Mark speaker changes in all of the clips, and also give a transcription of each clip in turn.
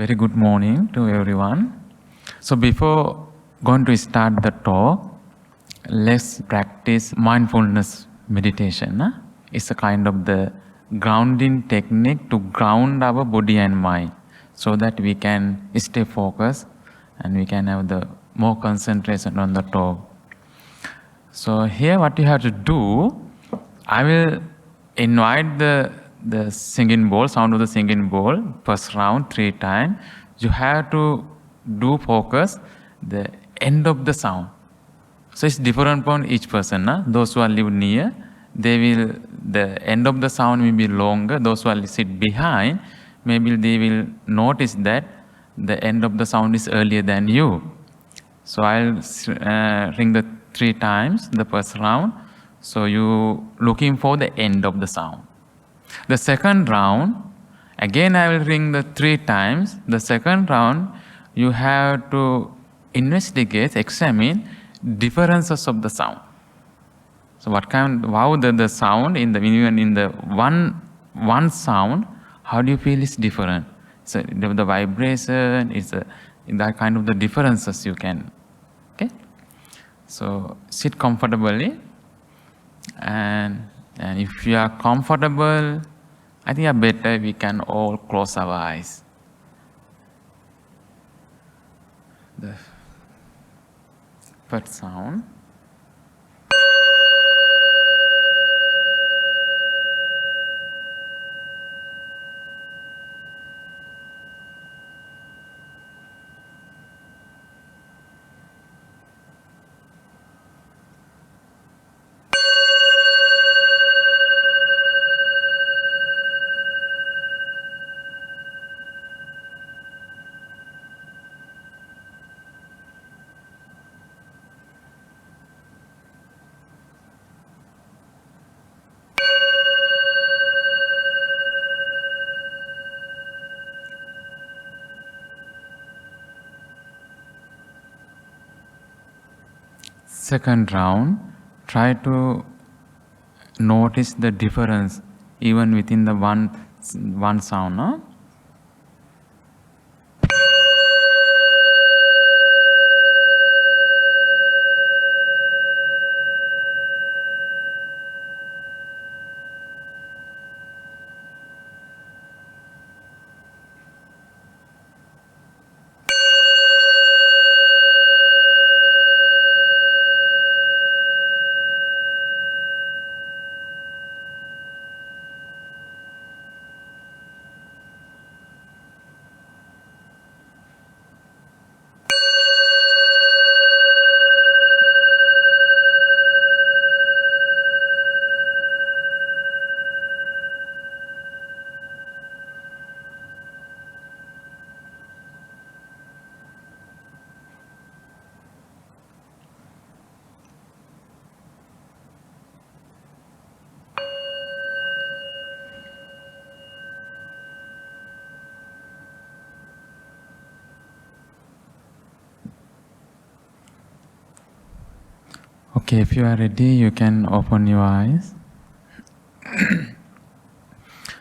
Speaker 1: Very good morning to everyone. So before going to start the talk, let's practice mindfulness meditation. It's a kind of the grounding technique to ground our body and mind so that we can stay focused and we can have the more concentration on the talk. So here what you have to do, I will invite the singing bowl, sound of the singing bowl, first round 3 times. You have to do focus the end of the sound. So it's different upon each person. Those who are live near, the end of the sound will be longer. Those who are sit behind, maybe they will notice that the end of the sound is earlier than you. So I'll ring the 3 times, the first round. So you looking for the end of the sound. The second round, again I will ring the 3 times. The second round, you have to investigate, examine differences of the sound. So how the sound even in the one sound, how do you feel is different? So the vibration is that kind of the differences you can. Okay. So sit comfortably, and if you are comfortable, I think better we can all close our eyes. The first sound. Second round, try to notice the difference even within the one sound. Okay, if you are ready, you can open your eyes.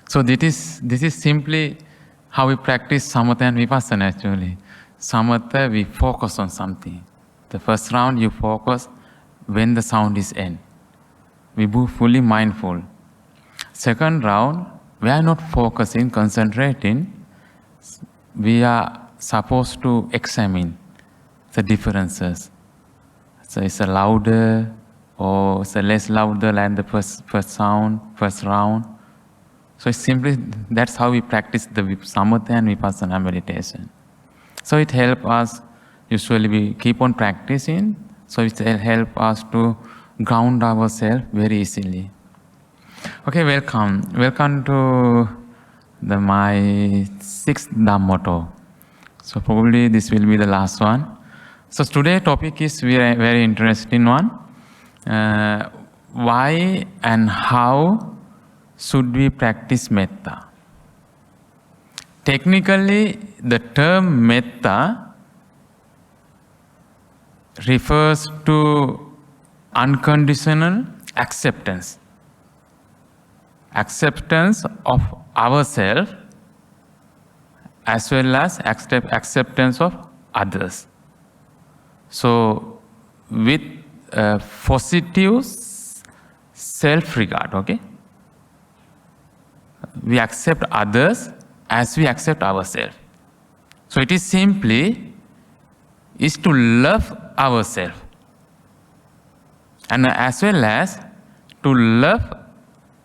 Speaker 1: So this is simply how we practice samatha and vipassana actually. Samatha, we focus on something. The first round you focus when the sound is end. We move fully mindful. Second round, we are not focusing, concentrating. We are supposed to examine the differences. So it's a louder or it's a less louder than the first sound, first round. So it's simply, that's how we practice the samatha and vipassana meditation. So it helps us, usually we keep on practicing, so it will help us to ground ourselves very easily. Okay, welcome. Welcome to my 6th Dhamma talk. So probably this will be the last one. So today's topic is very, very interesting one. Why and how should we practice metta? Technically, the term metta refers to unconditional acceptance. Acceptance of ourselves as well as acceptance of others. So with positive self-regard, okay? We accept others as we accept ourselves. So it is simply is to love ourselves, and as well as to love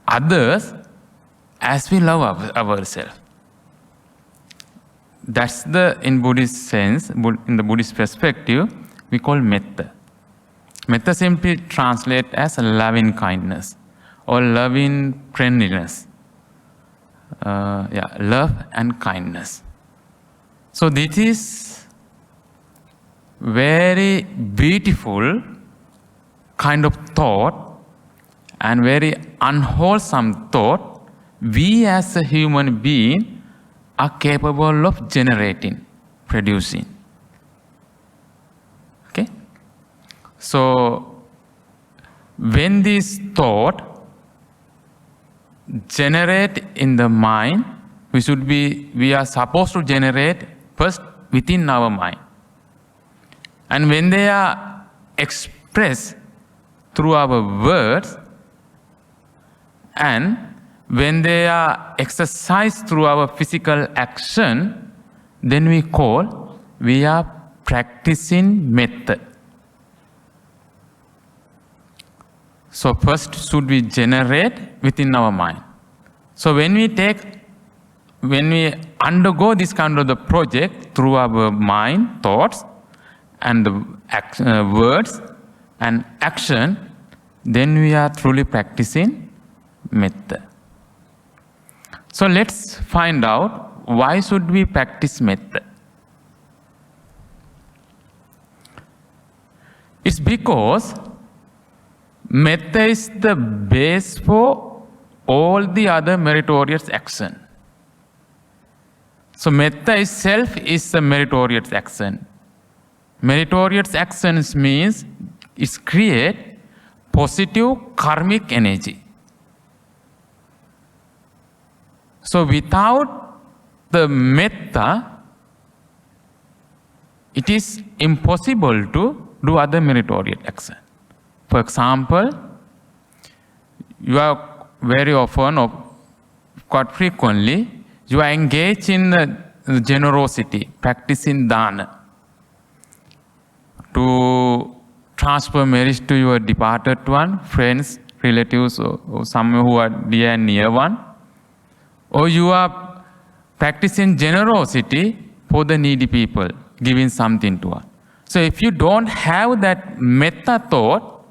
Speaker 1: others as we love ourselves. That's the, in Buddhist sense, in the Buddhist perspective, we call metta. Metta simply translates as loving kindness or loving friendliness. Love and kindness. So this is very beautiful kind of thought and very unwholesome thought we as a human being are capable of generating, producing. Okay? So when this thought generate in the mind, we are supposed to generate first within our mind. And when they are expressed through our words, and when they are exercised through our physical action, then we are practicing metta. So first should we generate within our mind. So when we undergo this kind of the project through our mind, thoughts, and the words and action, then we are truly practicing metta. So let's find out why should we practice metta. It's because metta is the base for all the other meritorious action. So metta itself is a meritorious action. Meritorious actions means it creates positive karmic energy. So without the metta, it is impossible to do other meritorious action. For example, you are very often or quite frequently, you are engaged in generosity, practicing Dhamma, to transfer merit to your departed one, friends, relatives, or some who are dear and near one. Or you are practicing generosity for the needy people, giving something to us. So if you don't have that metta thought,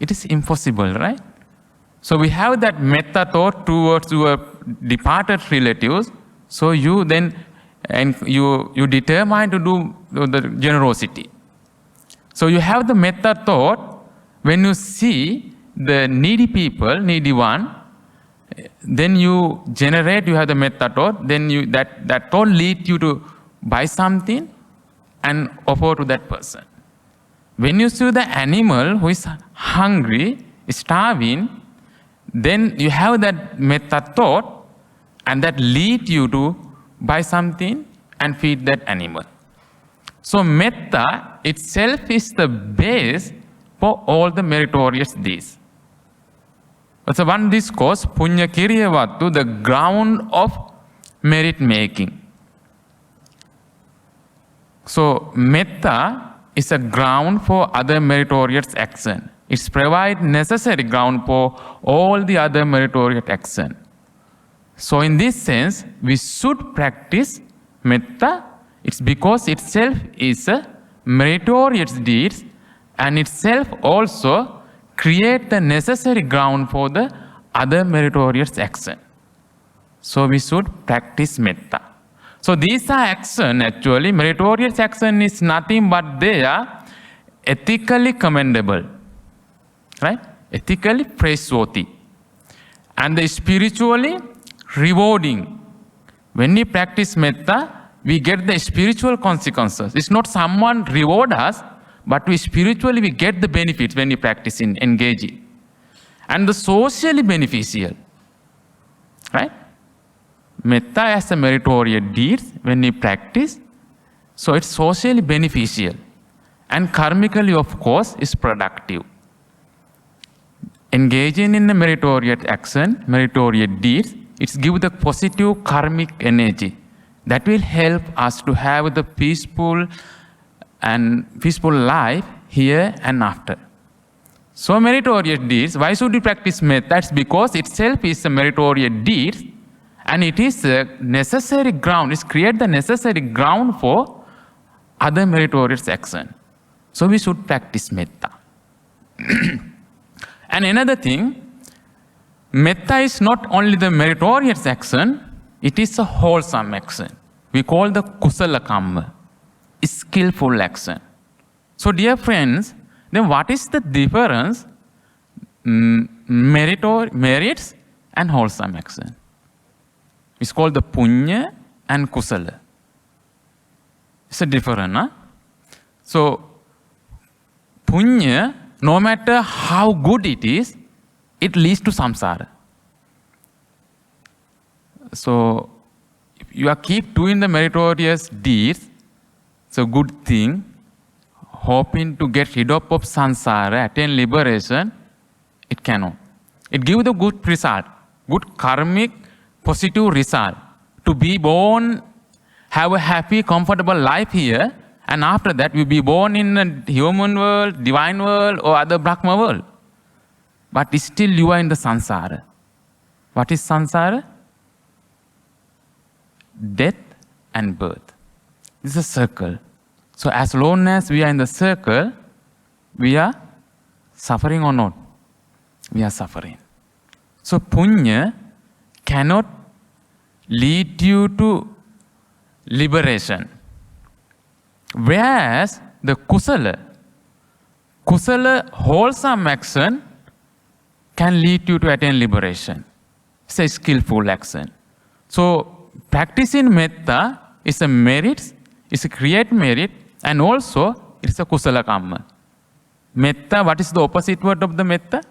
Speaker 1: it is impossible, right? So we have that metta thought towards your departed relatives. So you then, and you determine to do the generosity. So you have the metta thought when you see the needy people, needy one, then you have the metta thought, then that thought leads you to buy something and offer to that person. When you see the animal who is hungry, starving, then you have that metta thought, and that leads you to buy something and feed that animal. So metta itself is the base for all the meritorious deeds. So one discourse, Punya Kiriyawattu, the ground of merit making. So metta is a ground for other meritorious action. It provides necessary ground for all the other meritorious action. So in this sense, we should practice metta. It's because itself is a meritorious deeds, and itself also create the necessary ground for the other meritorious action. So we should practice metta. So these are action, actually, meritorious action is nothing but they are ethically commendable, right? Ethically praiseworthy. And the spiritually rewarding. When we practice metta, we get the spiritual consequences. It's not someone reward us, but we get the benefits when we practice in engaging. And the socially beneficial, right? Metta as a meritorious deed, when we practice, so it's socially beneficial. And karmically, of course, is productive. Engaging in a meritorious action, meritorious deeds, it gives the positive karmic energy that will help us to have the peaceful life here and after. So meritorious deeds, why should we practice metta? That's because itself is a meritorious deed, and it is a necessary ground. It creates the necessary ground for other meritorious action. So we should practice metta. And another thing, metta is not only the meritorious action, it is a wholesome action. We call the kusala kamma, skillful action. So dear friends, then what is the difference merits and wholesome action? It's called the punya and kusala. It's a different, huh? So punya, no matter how good it is, it leads to samsara. So if you are keep doing the meritorious deeds, it's a good thing, hoping to get rid of samsara, attain liberation, it cannot. It gives the good result, good karmic, positive result. To be born, have a happy, comfortable life here, and after that you be born in a human world, divine world, or other Brahma world. But still you are in the samsara. What is samsara? Death and birth. This is a circle. So as long as we are in the circle, we are suffering or not? We are suffering. So punya cannot lead you to liberation. Whereas the kusala, wholesome action, can lead you to attain liberation. It's a skillful action. So practicing metta is a merit, it's a create merit, and also it's a kusala kamma. Metta, what is the opposite word of the metta?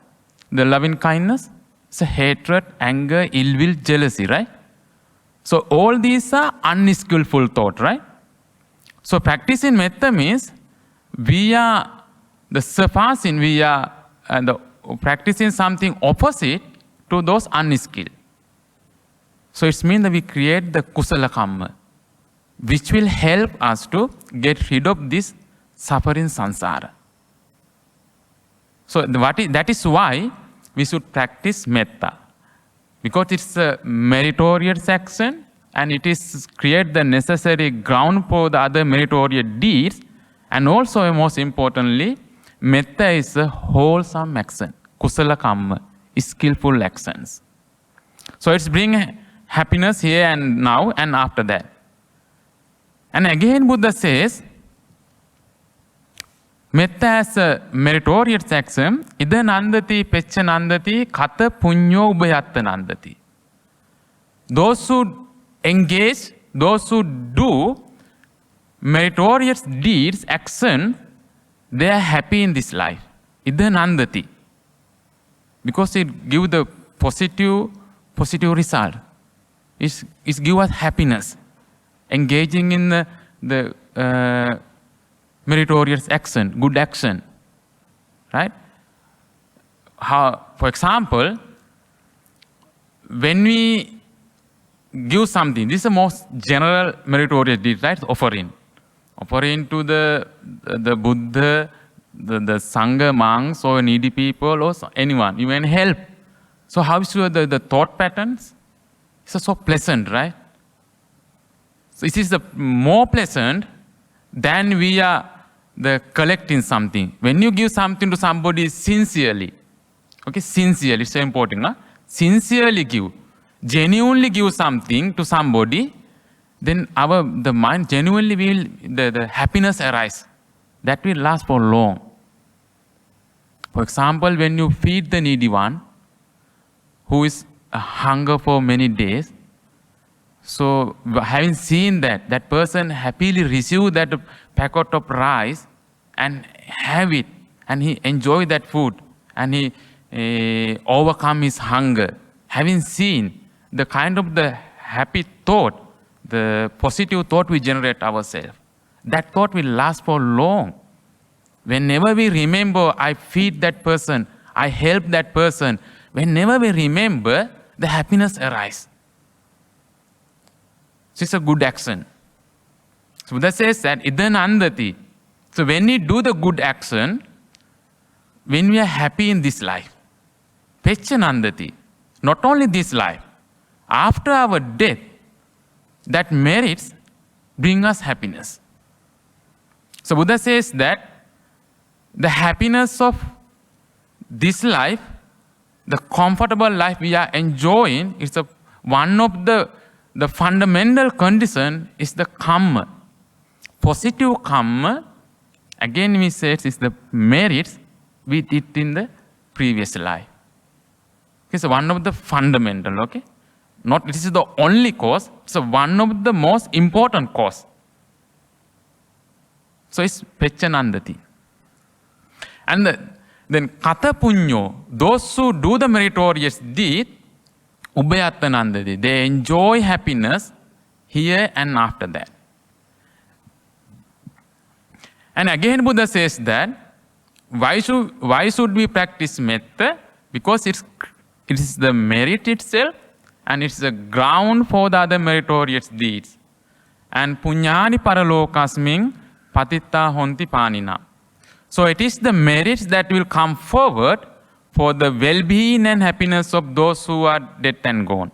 Speaker 1: The loving kindness. It's a hatred, anger, ill will, jealousy, right? So all these are unskillful thought, right? So practicing metta means we are the surpassing, we are practicing something opposite to those unskilled. So it means that we create the kusala kamma, which will help us to get rid of this suffering samsara. So that is why we should practice metta, because it's a meritorious action and it is create the necessary ground for the other meritorious deeds, and also most importantly, metta is a wholesome action, kusala kamma, skillful actions. So it's bring happiness here and now and after that. And again Buddha says, metta as a meritorious action, ida nandati pecca nandati kata punyo ubayatta nandati. Those who engage, those who do meritorious deeds, action, they are happy in this life. Ida nandati. Because it gives the positive result. It gives us happiness. Engaging in the meritorious action, good action, right? For example, when we give something, this is the most general meritorious deed, right? Offering to the Buddha, the Sangha, monks, or needy people, or anyone, you can help. So how is the thought patterns? It's so pleasant, right? So it is the more pleasant than we are collecting something. When you give something to somebody sincerely, okay, sincerely, it's so important, huh? Sincerely give, genuinely give something to somebody, then the mind genuinely will, the happiness arise. That will last for long. For example, when you feed the needy one, who is hunger for many days, so having seen that person happily receive that packet of rice and have it, and he enjoy that food, and he overcome his hunger. Having seen the kind of the happy thought, the positive thought we generate ourselves, that thought will last for long. Whenever we remember, I feed that person, I help that person, whenever we remember, the happiness arises. So it's a good action. So Buddha says that, idana andati. So when we do the good action, when we are happy in this life, pechanandati, not only this life, after our death, that merits bring us happiness. So Buddha says that the happiness of this life, the comfortable life we are enjoying, is one of the fundamental condition is the karma. Positive karma, again we say, is the merits we did in the previous life. It's one of the fundamental, okay? Not this is the only cause, it's one of the most important cause. So it's pechanandati. And then kata punyo, those who do the meritorious deed, ubayatanandati, they enjoy happiness here and after that. And again Buddha says that, why should we practice metta? Because it is the merit itself, and it's the ground for the other meritorious deeds. And punyani paralokasming patitta honti panina. So it is the merits that will come forward for the well-being and happiness of those who are dead and gone.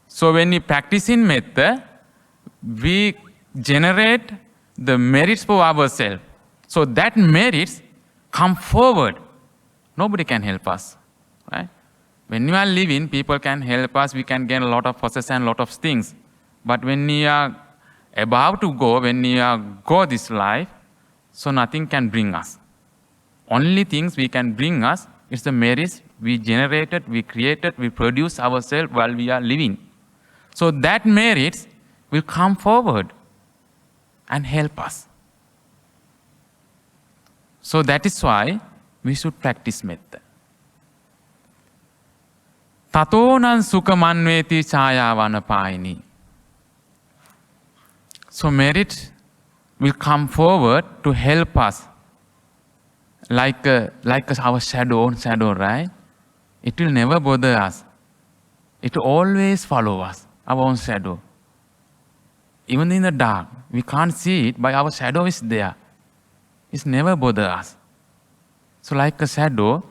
Speaker 1: So when we practice in metta, we generate the merits for ourselves. So that merits come forward. Nobody can help us, right? When you are living, people can help us, we can gain a lot of possession and a lot of things. But when we are about to go, when we are go this life, so nothing can bring us. Only things we can bring us is the merits we generated, we created, we produce ourselves while we are living. So that merits will come forward and help us. So that is why we should practice metta. Tatonan sukha manveti chayavana payini. So merit will come forward to help us, like our shadow, right? It will never bother us. It will always follow us, our own shadow. Even in the dark, we can't see it, but our shadow is there. It's never bother us. So like a shadow,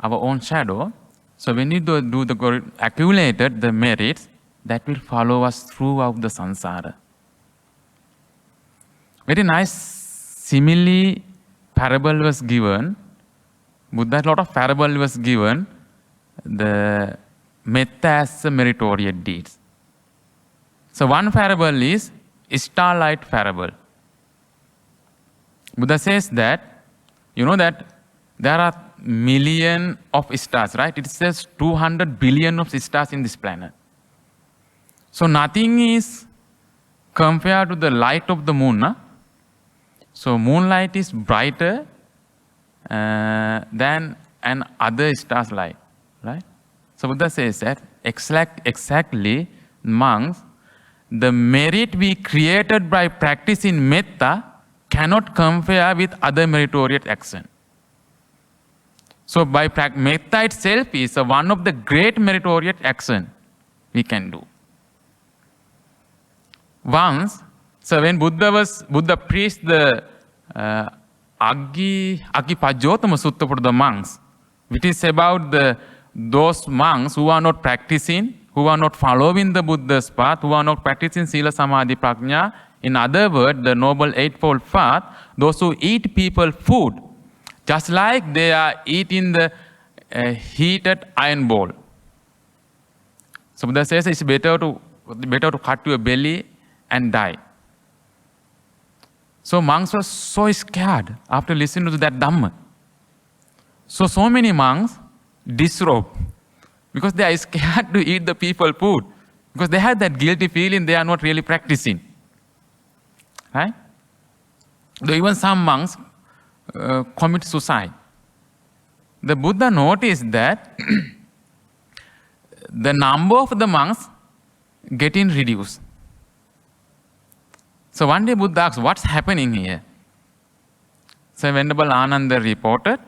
Speaker 1: our own shadow, so when we do the accumulated the merits, that will follow us throughout the samsara. Very nice simile parable was given. Buddha, a lot of parable was given. The metta as a meritorious deeds. So one parable is starlight parable. Buddha says that, you know that there are million of stars, right? It says 200 billion of stars in this planet. So nothing is compared to the light of the moon. Huh? So moonlight is brighter than an other star's light, right? So Buddha says that exactly, monks, the merit we created by practicing metta cannot compare with other meritorious action. So by metta itself is one of the great meritorious action we can do. Once, so when Buddha preached the Aggi Pajotama Sutta for the monks, which is about those monks who are not practicing, who are not following the Buddha's path, who are not practicing Sila Samadhi Prajna. In other words, the Noble Eightfold Path, those who eat people food, just like they are eating the heated iron bowl. So Buddha says it's better to cut your belly and die. So monks were so scared after listening to that Dhamma. So many monks disrobe because they are scared to eat the people food, because they have that guilty feeling they are not really practicing. Right? Though even some monks commit suicide. The Buddha noticed that the number of the monks getting reduced. So one day Buddha asked, what's happening here? So Venerable Ananda reported,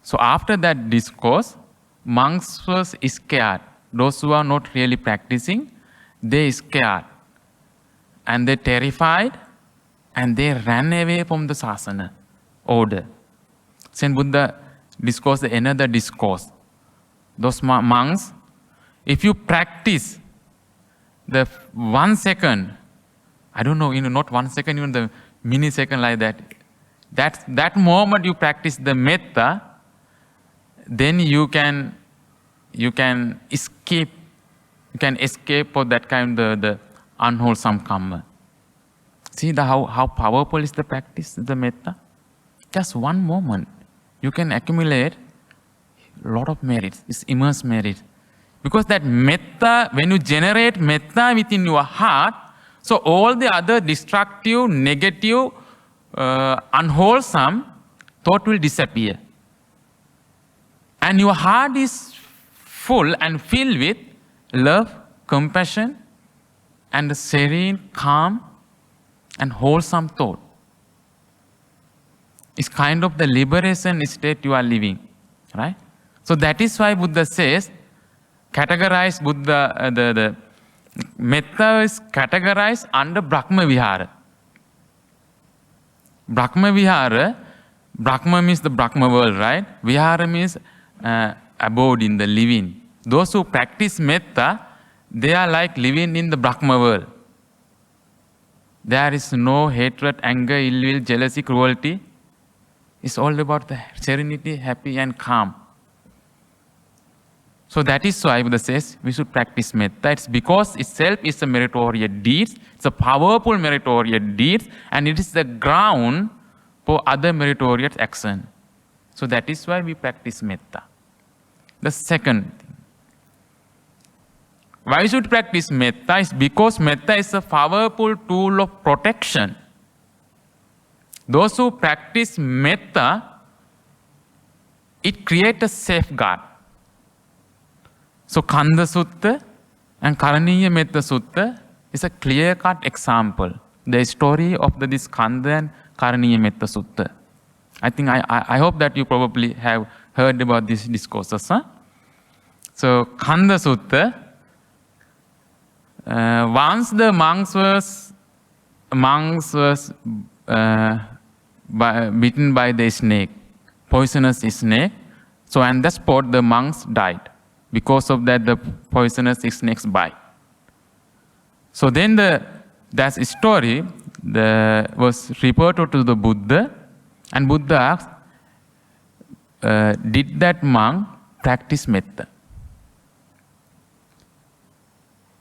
Speaker 1: so after that discourse, monks were scared. Those who are not really practicing, they scared. And they terrified, and they ran away from the sasana order. Then Buddha discoursed another discourse. Those monks, if you practice the 1 second, I don't know, not 1 second, even the millisecond like that moment you practice the metta, then you can escape for that kind of the unwholesome karma. See how powerful is the practice, the metta? Just one moment, you can accumulate a lot of merits. It's immense merit. Because that metta, when you generate metta within your heart, so all the other destructive, negative, unwholesome thought will disappear. And your heart is full and filled with love, compassion, and a serene, calm, and wholesome thought. It's kind of the liberation state you are living, right? So that is why Buddha says, categorize Buddha, the metta is categorized under Brahma Vihara. Brahma Vihara, Brahma means the Brahma world, right? Vihara means abode in the living. Those who practice metta, they are like living in the Brahma world. There is no hatred, anger, ill will, jealousy, cruelty. It's all about the serenity, happy and calm. So that is why Buddha says we should practice metta. It's because itself is a meritorious deed. It's a powerful meritorious deed, and it is the ground for other meritorious action. So that is why we practice metta. The second thing, why should practice metta is because metta is a powerful tool of protection. Those who practice metta, it creates a safeguard. So Kanda Sutta and Karaniya Metta Sutta is a clear-cut example. The story of this Kanda and Karaniya Metta Sutta. I think I hope that you probably have heard about these discourses. Huh? So Kanda Sutta, once the monks was bitten by the snake, poisonous snake. So on the spot the monks died. Because of that, the poisonous snake's bite. So then that story was reported to the Buddha, and Buddha asked, did that monk practice metta?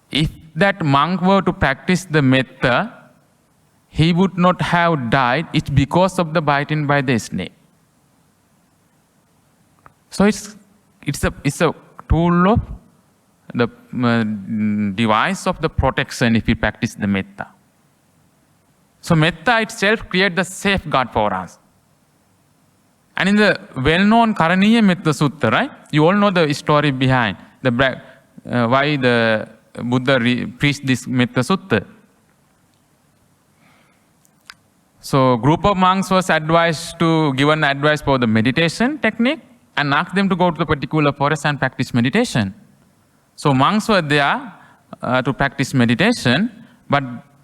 Speaker 1: If that monk were to practice the metta, he would not have died. It's because of the biting by the snake. So it's a tool of the device of the protection if we practice the metta. So metta itself creates the safeguard for us. And in the well-known Karaniya Metta Sutta, right? You all know the story behind why the Buddha preached this Metta Sutta. So group of monks was given advice for the meditation technique, and asked them to go to the particular forest and practice meditation. So monks were there to practice meditation, but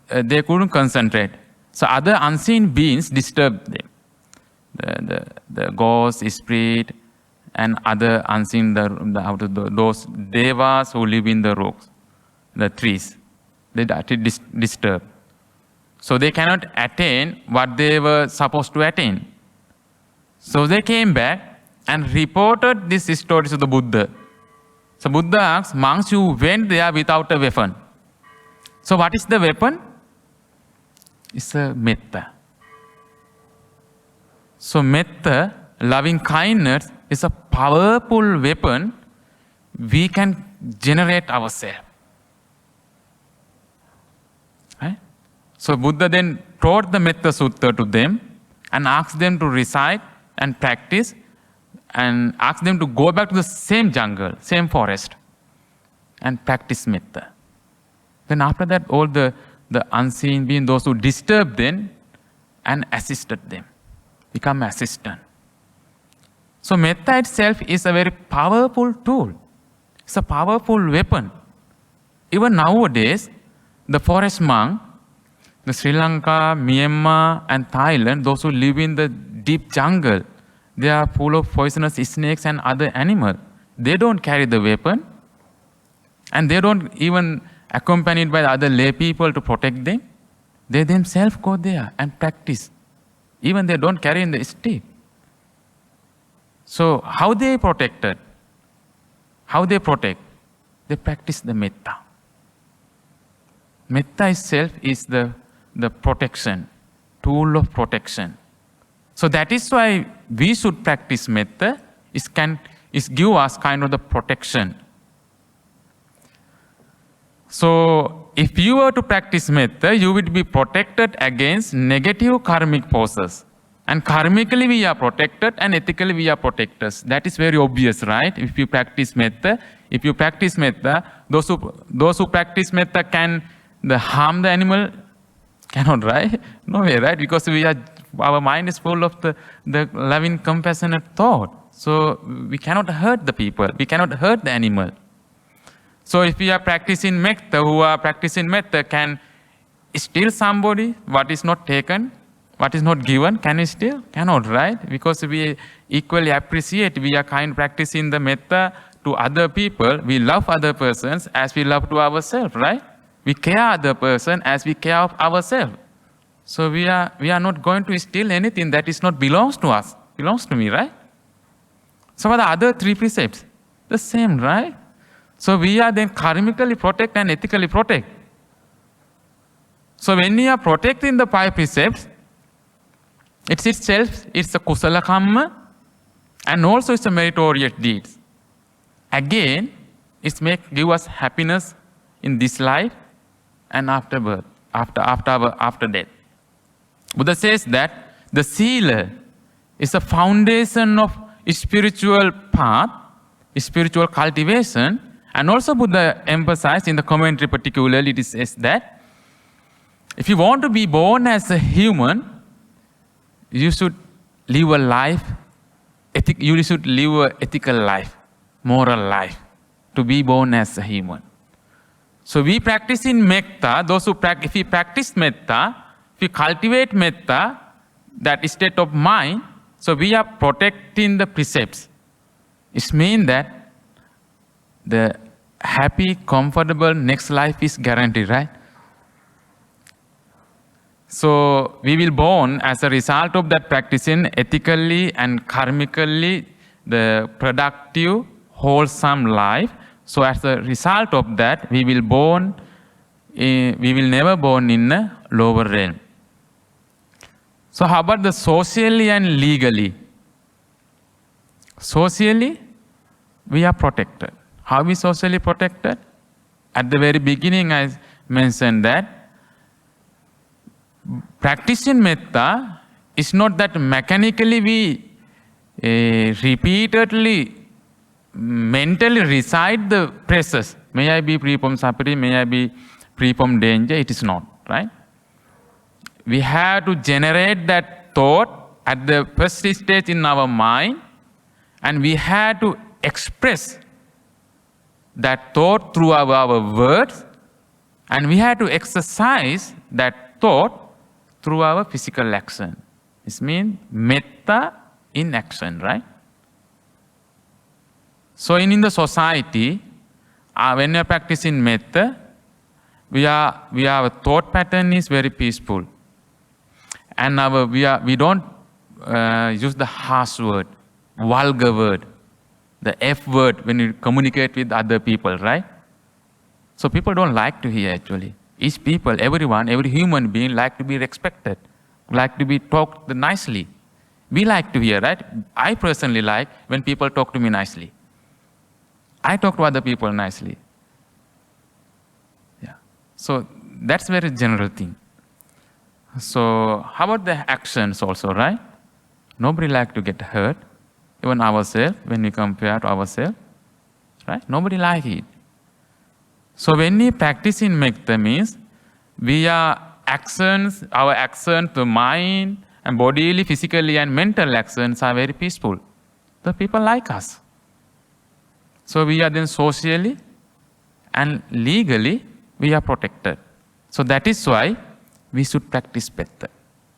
Speaker 1: they couldn't concentrate. So other unseen beings disturbed them. The ghosts, spirit, and other unseen, those devas who live in the rocks, the trees, they disturb. So they cannot attain what they were supposed to attain. So they came back and reported this story to the Buddha. So Buddha asked, monks, you went there without a weapon. So what is the weapon? It's a metta. So metta, loving kindness, is a powerful weapon we can generate ourselves. Right? So Buddha then taught the Metta Sutta to them and asked them to recite and practice, and asked them to go back to the same jungle, same forest, and practice metta. Then after that, all the unseen being, those who disturb them, and assisted them, become assistant. So metta itself is a very powerful tool. It's a powerful weapon. Even nowadays, the forest monk, the Sri Lanka, Myanmar, and Thailand, those who live in the deep jungle, they are full of poisonous snakes and other animals. They don't carry the weapon, and they don't even accompanied by other lay people to protect them. They themselves go there and practice. Even they don't carry in the stick. So how they protected? How they protect? They practice the metta. Metta itself is the protection, tool of protection. So that is why we should practice metta. It give us kind of the protection. So if you were to practice metta, you would be protected against negative karmic forces. And karmically we are protected, and ethically we are protectors. That is very obvious, right? If you practice metta, those who practice metta can harm the animal? Cannot, right? No way, right? Because our mind is full of the loving, compassionate thought. So we cannot hurt the people. We cannot hurt the animal. So if we are practicing metta, who are practicing metta can steal somebody, what is not taken, what is not given, can we steal? Cannot, right? Because we equally appreciate, we are practicing the metta to other people. We love other persons as we love to ourselves, right? We care other person as we care of ourselves. So we are not going to steal anything that is not belongs to us, belongs to me, right? So for the other three precepts, the same, right? So we are then karmically protect and ethically protect. So when we are protecting the 5 precepts, it's a kusala kamma, and also it's a meritorious deeds. Again, give us happiness in this life and after birth, after death. Buddha says that the sila is a foundation of spiritual path, spiritual cultivation, and also Buddha emphasized in the commentary particularly, it says that if you want to be born as a human, you should live a life, you should live an ethical life, moral life, to be born as a human. So we practice in metta, if we practice metta, if we cultivate metta, that state of mind, so we are protecting the precepts. It means that the happy, comfortable next life is guaranteed, right? So we will born as a result of that practicing ethically and karmically the productive, wholesome life. So as a result of that, we will never born in a lower realm. So how about the socially and legally? Socially, we are protected. How are we socially protected? At the very beginning, I mentioned that practicing metta is not that mechanically we repeatedly, mentally recite the phrases. May I be free from suffering, may I be free from danger. It is not, right? We have to generate that thought at the first stage in our mind, and we have to express that thought through our words, and we have to exercise that thought through our physical action. This means metta in action, right? So in the society, when we are practicing metta, our thought pattern is very peaceful. And we don't use the harsh word, vulgar word, the F word when you communicate with other people, right? So people don't like to hear actually. Each people, everyone, every human being like to be respected, like to be talked nicely. We like to hear, right? I personally like when people talk to me nicely. I talk to other people nicely. Yeah. So that's a very general thing. So how about the actions also, right? Nobody like to get hurt, even ourselves, when we compare to ourselves, right? Nobody like it. So when we practice in Metta means, our actions, the mind and bodily, physically and mental actions are very peaceful. The people like us. So we are then socially and legally, we are protected. So that is why we should practice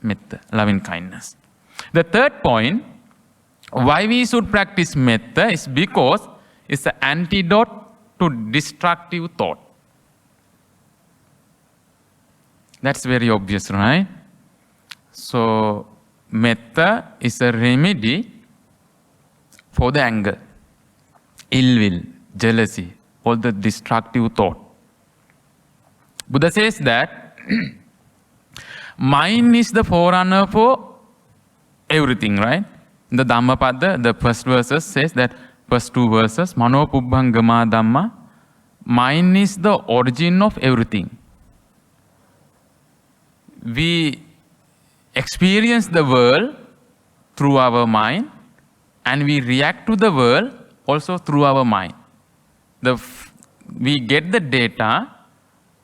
Speaker 1: Metta, loving kindness. The third point, why we should practice Metta is because it's the antidote to destructive thought. That's very obvious, right? So Metta is a remedy for the anger, ill will, jealousy, all the destructive thought. Buddha says that mind is the forerunner for everything, right? In the Dhammapada, the first verses says that, first two verses, Mano Pubbhangama Dhamma, mind is the origin of everything. We experience the world through our mind, and we react to the world also through our mind. We get the data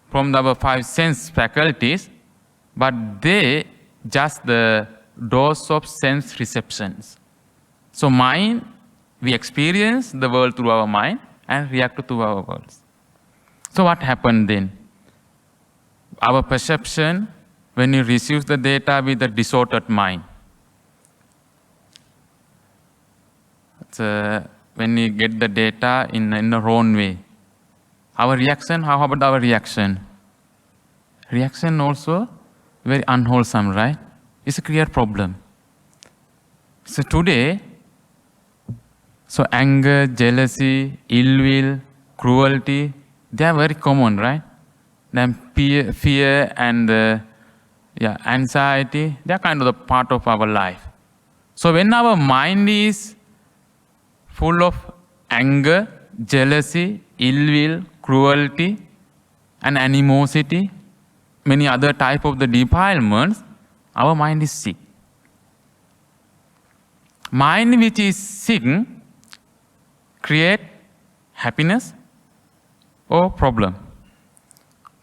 Speaker 1: from our five sense faculties, but they just the doors of sense receptions. So mind, we experience the world through our mind and react to our worlds. So what happened then? Our perception, when you receive the data with a disordered mind, when you get the data in the wrong way, our reaction, how about our reaction? Reaction also very unwholesome, right? It's a clear problem. So today, so anger, jealousy, ill will, cruelty, they are very common, right? Then fear and anxiety, they are kind of the part of our life. So when our mind is full of anger, jealousy, ill will, cruelty, and animosity, many other type of the defilements, our mind is sick. Mind which is sick create happiness or problem?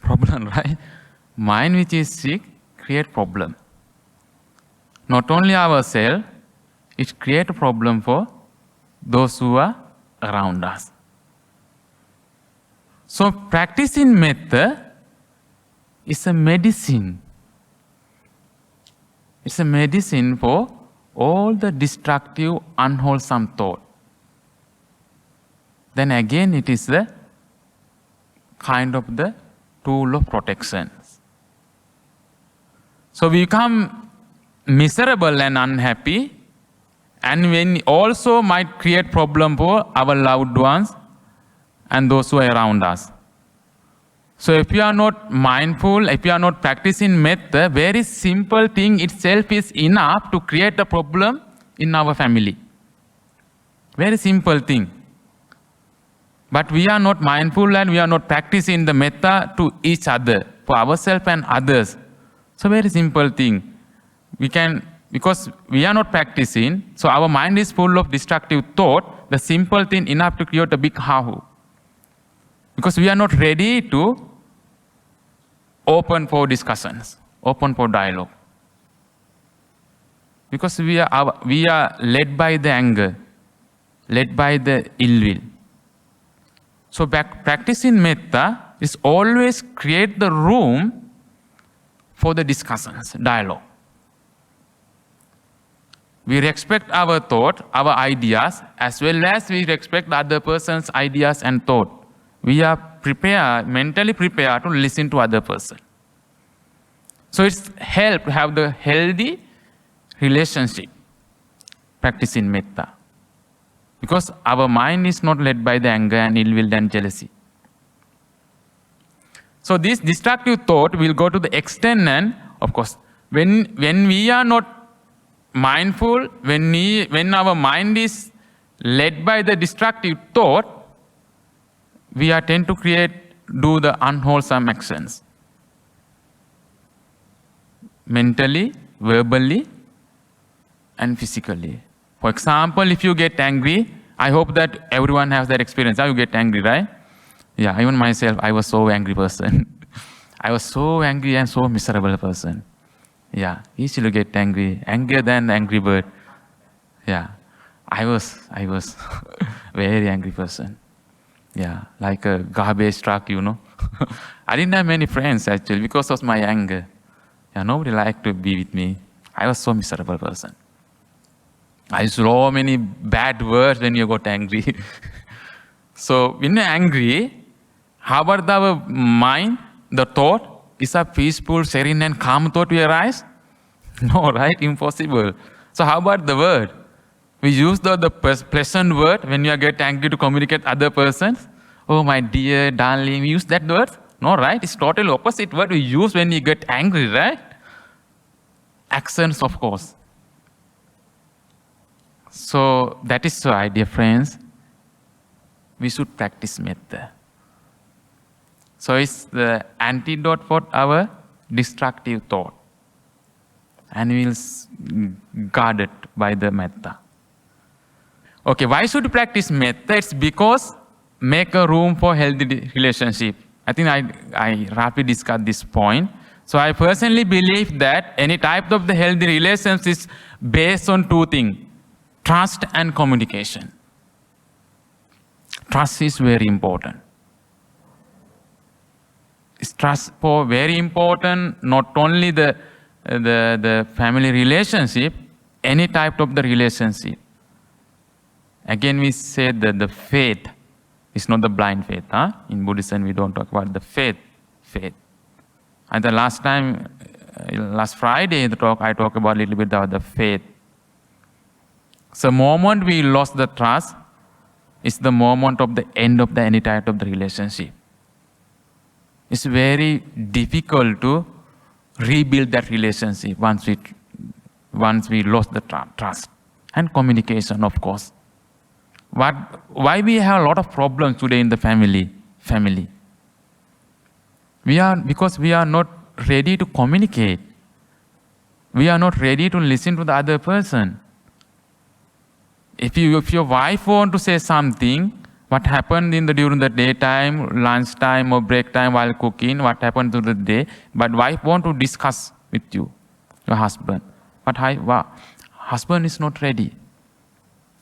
Speaker 1: Problem, right? Mind which is sick create problem. Not only ourselves, it create a problem for those who are around us. So practicing Metta is a medicine. It's a medicine for all the destructive, unwholesome thought. Then again, it is the kind of the tool of protection. So we become miserable and unhappy, and when also might create problem for our loved ones and those who are around us. So if you are not mindful, if you are not practicing Metta, very simple thing itself is enough to create a problem in our family. Very simple thing. But we are not mindful and we are not practicing the Metta to each other, for ourselves and others. So very simple thing. Because we are not practicing, so our mind is full of destructive thought, the simple thing enough to create a big hahu. Because we are not ready to open for discussions, open for dialogue. Because we are led by the anger, led by the ill will. So practicing Metta is always create the room for the discussions, dialogue. We respect our thought, our ideas, as well as we respect the other person's ideas and thought. We are mentally prepared to listen to other person. So it's help to have the healthy relationship, practicing Metta. Because our mind is not led by the anger and ill will and jealousy. So this destructive thought will go to the extent, and of course, when we are not mindful, when our mind is led by the destructive thought, we are tend to do the unwholesome actions. Mentally, verbally, and physically. For example, if you get angry, I hope that everyone has that experience. How you get angry, right? Yeah, even myself, I was so angry person. I was so angry and so miserable person. Yeah, easily get angry, angrier than the angry bird. Yeah, I was very angry person. Yeah, like a garbage truck, I didn't have many friends actually because of my anger. Yeah, nobody liked to be with me. I was so miserable person. I used so many bad words when you got angry. So when you're angry, how about our mind, the thought, is a peaceful, serene and calm thought we arise? No, right? Impossible. So how about the word? We use the pleasant word when you get angry to communicate other persons. Oh, my dear, darling, we use that word? No, right? It's totally opposite word we use when you get angry, right? Actions, of course. So that is why, dear friends, we should practice metta. So it's the antidote for our destructive thought. And we will guard it by the metta. Okay, why should we practice metta? It's because make a room for healthy relationship. I think I rapidly discussed this point. So I personally believe that any type of the healthy relations is based on two things: trust and communication. Trust is very important. Is trust for very important, not only the family relationship, any type of the relationship. Again, we say that the faith is not the blind faith. In Buddhism, we don't talk about the faith. And the last time, last Friday in the talk, I talked about a little bit about the faith. So the moment we lost the trust, it's the moment of the end of the any type of the relationship. It's very difficult to rebuild that relationship once we lost the trust. And communication, of course. Why we have a lot of problems today in the family? Because we are not ready to communicate. We are not ready to listen to the other person. If your wife want to say something, what happened during the daytime, lunchtime or break time while cooking, what happened through the day, but wife want to discuss with you, your husband. But husband is not ready.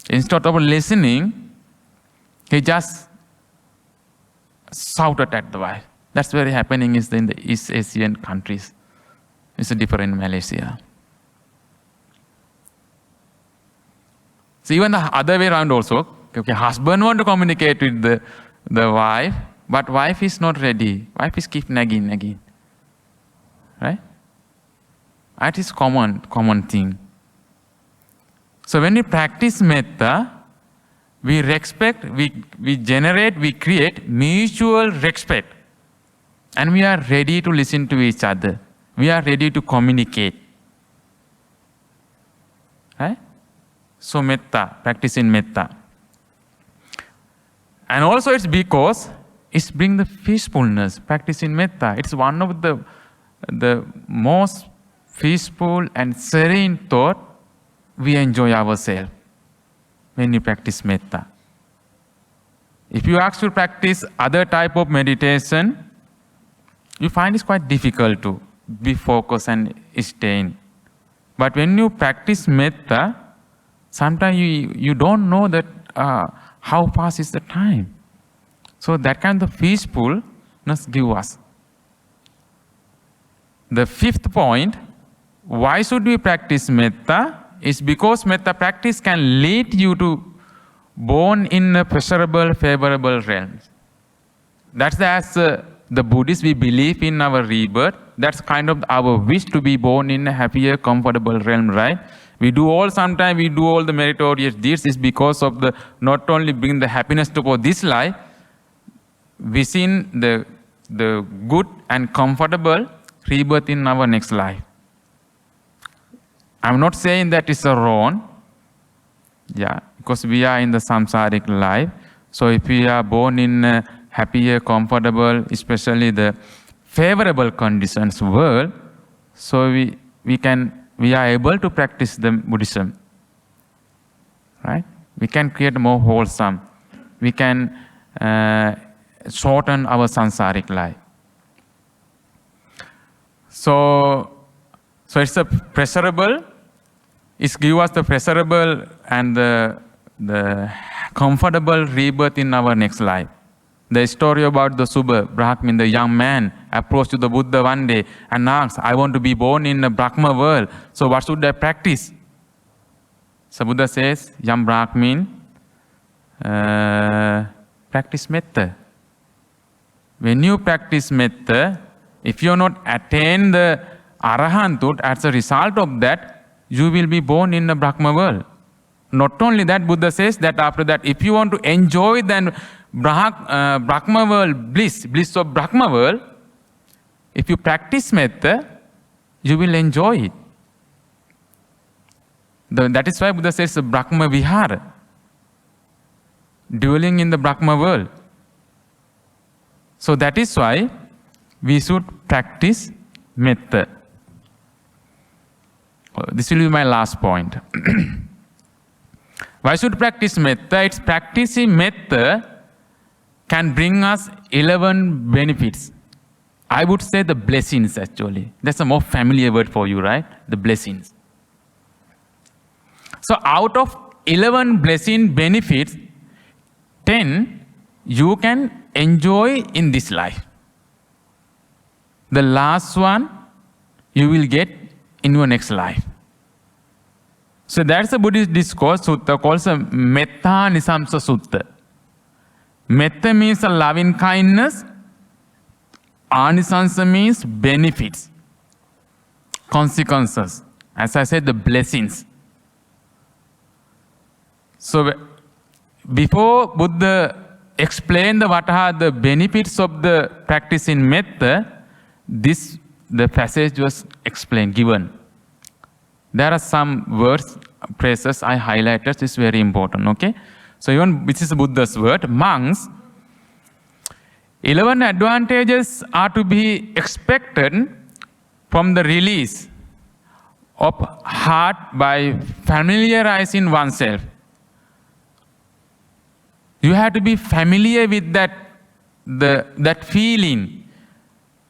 Speaker 1: Instead of listening, he just shouted at the wife. That's very happening in the East Asian countries. It's different in Malaysia. So even the other way around also, okay, husband want to communicate with the wife, but wife is not ready. Wife is keep nagging. Right? That is common thing. So when we practice metta, we respect, we generate, we create mutual respect. And we are ready to listen to each other. We are ready to communicate. Right? So metta, practicing metta. And also it's because it's bring the peacefulness, practicing metta. It's one of the most peaceful and serene thought we enjoy ourselves when you practice metta. If you ask to practice other type of meditation, you find it's quite difficult to be focused and stay in. But when you practice metta, sometimes you don't know that how fast is the time. So that kind of peacefulness give us. The fifth point, why should we practice metta? Is because metta practice can lead you to born in a pleasurable, favorable realms. That's as the Buddhists, we believe in our rebirth. That's kind of our wish to be born in a happier, comfortable realm, right? Sometimes we do all the meritorious deeds is because of the, not only bring the happiness to this life, wishing the good and comfortable rebirth in our next life. I'm not saying that it's wrong, because we are in the samsaric life. So if we are born in a happier, comfortable, especially the favorable conditions world, so we are able to practice the Buddhism, right? We can create more wholesome. We can shorten our samsaric life. So it's a pleasurable, it gives us the pleasurable and the comfortable rebirth in our next life. The story about the Subha, Brahmin, the young man, approached to the Buddha one day and asked, I want to be born in a Brahma world, so what should I practice? So Buddha says, young Brahmin, practice Metta. When you practice Metta, if you are not attain the Arahantut, as a result of that, you will be born in the Brahma world. Not only that, Buddha says that after that, if you want to enjoy then Brahma world bliss of Brahma world, if you practice Metta, you will enjoy it. That is why Buddha says Brahma Vihara, dwelling in the Brahma world. So that is why we should practice Metta. This will be my last point. Why should practice Metta? It's practicing Metta can bring us 11 benefits. I would say the blessings actually. That's a more familiar word for you, right? The blessings. So out of 11 blessing benefits, 10 you can enjoy in this life. The last one you will get in your next life. So that's a Buddhist discourse sutta called Metta Nisamsa Sutta. Metta means a loving kindness. Anisansa means benefits, consequences. As I said, the blessings. So before Buddha explained what are the benefits of the practice in Metta, the passage was explained, given. There are some words, phrases I highlighted, it's very important, okay? So even, which is Buddha's word, monks, 11 advantages are to be expected from the release of heart by familiarizing oneself. You have to be familiar with that feeling,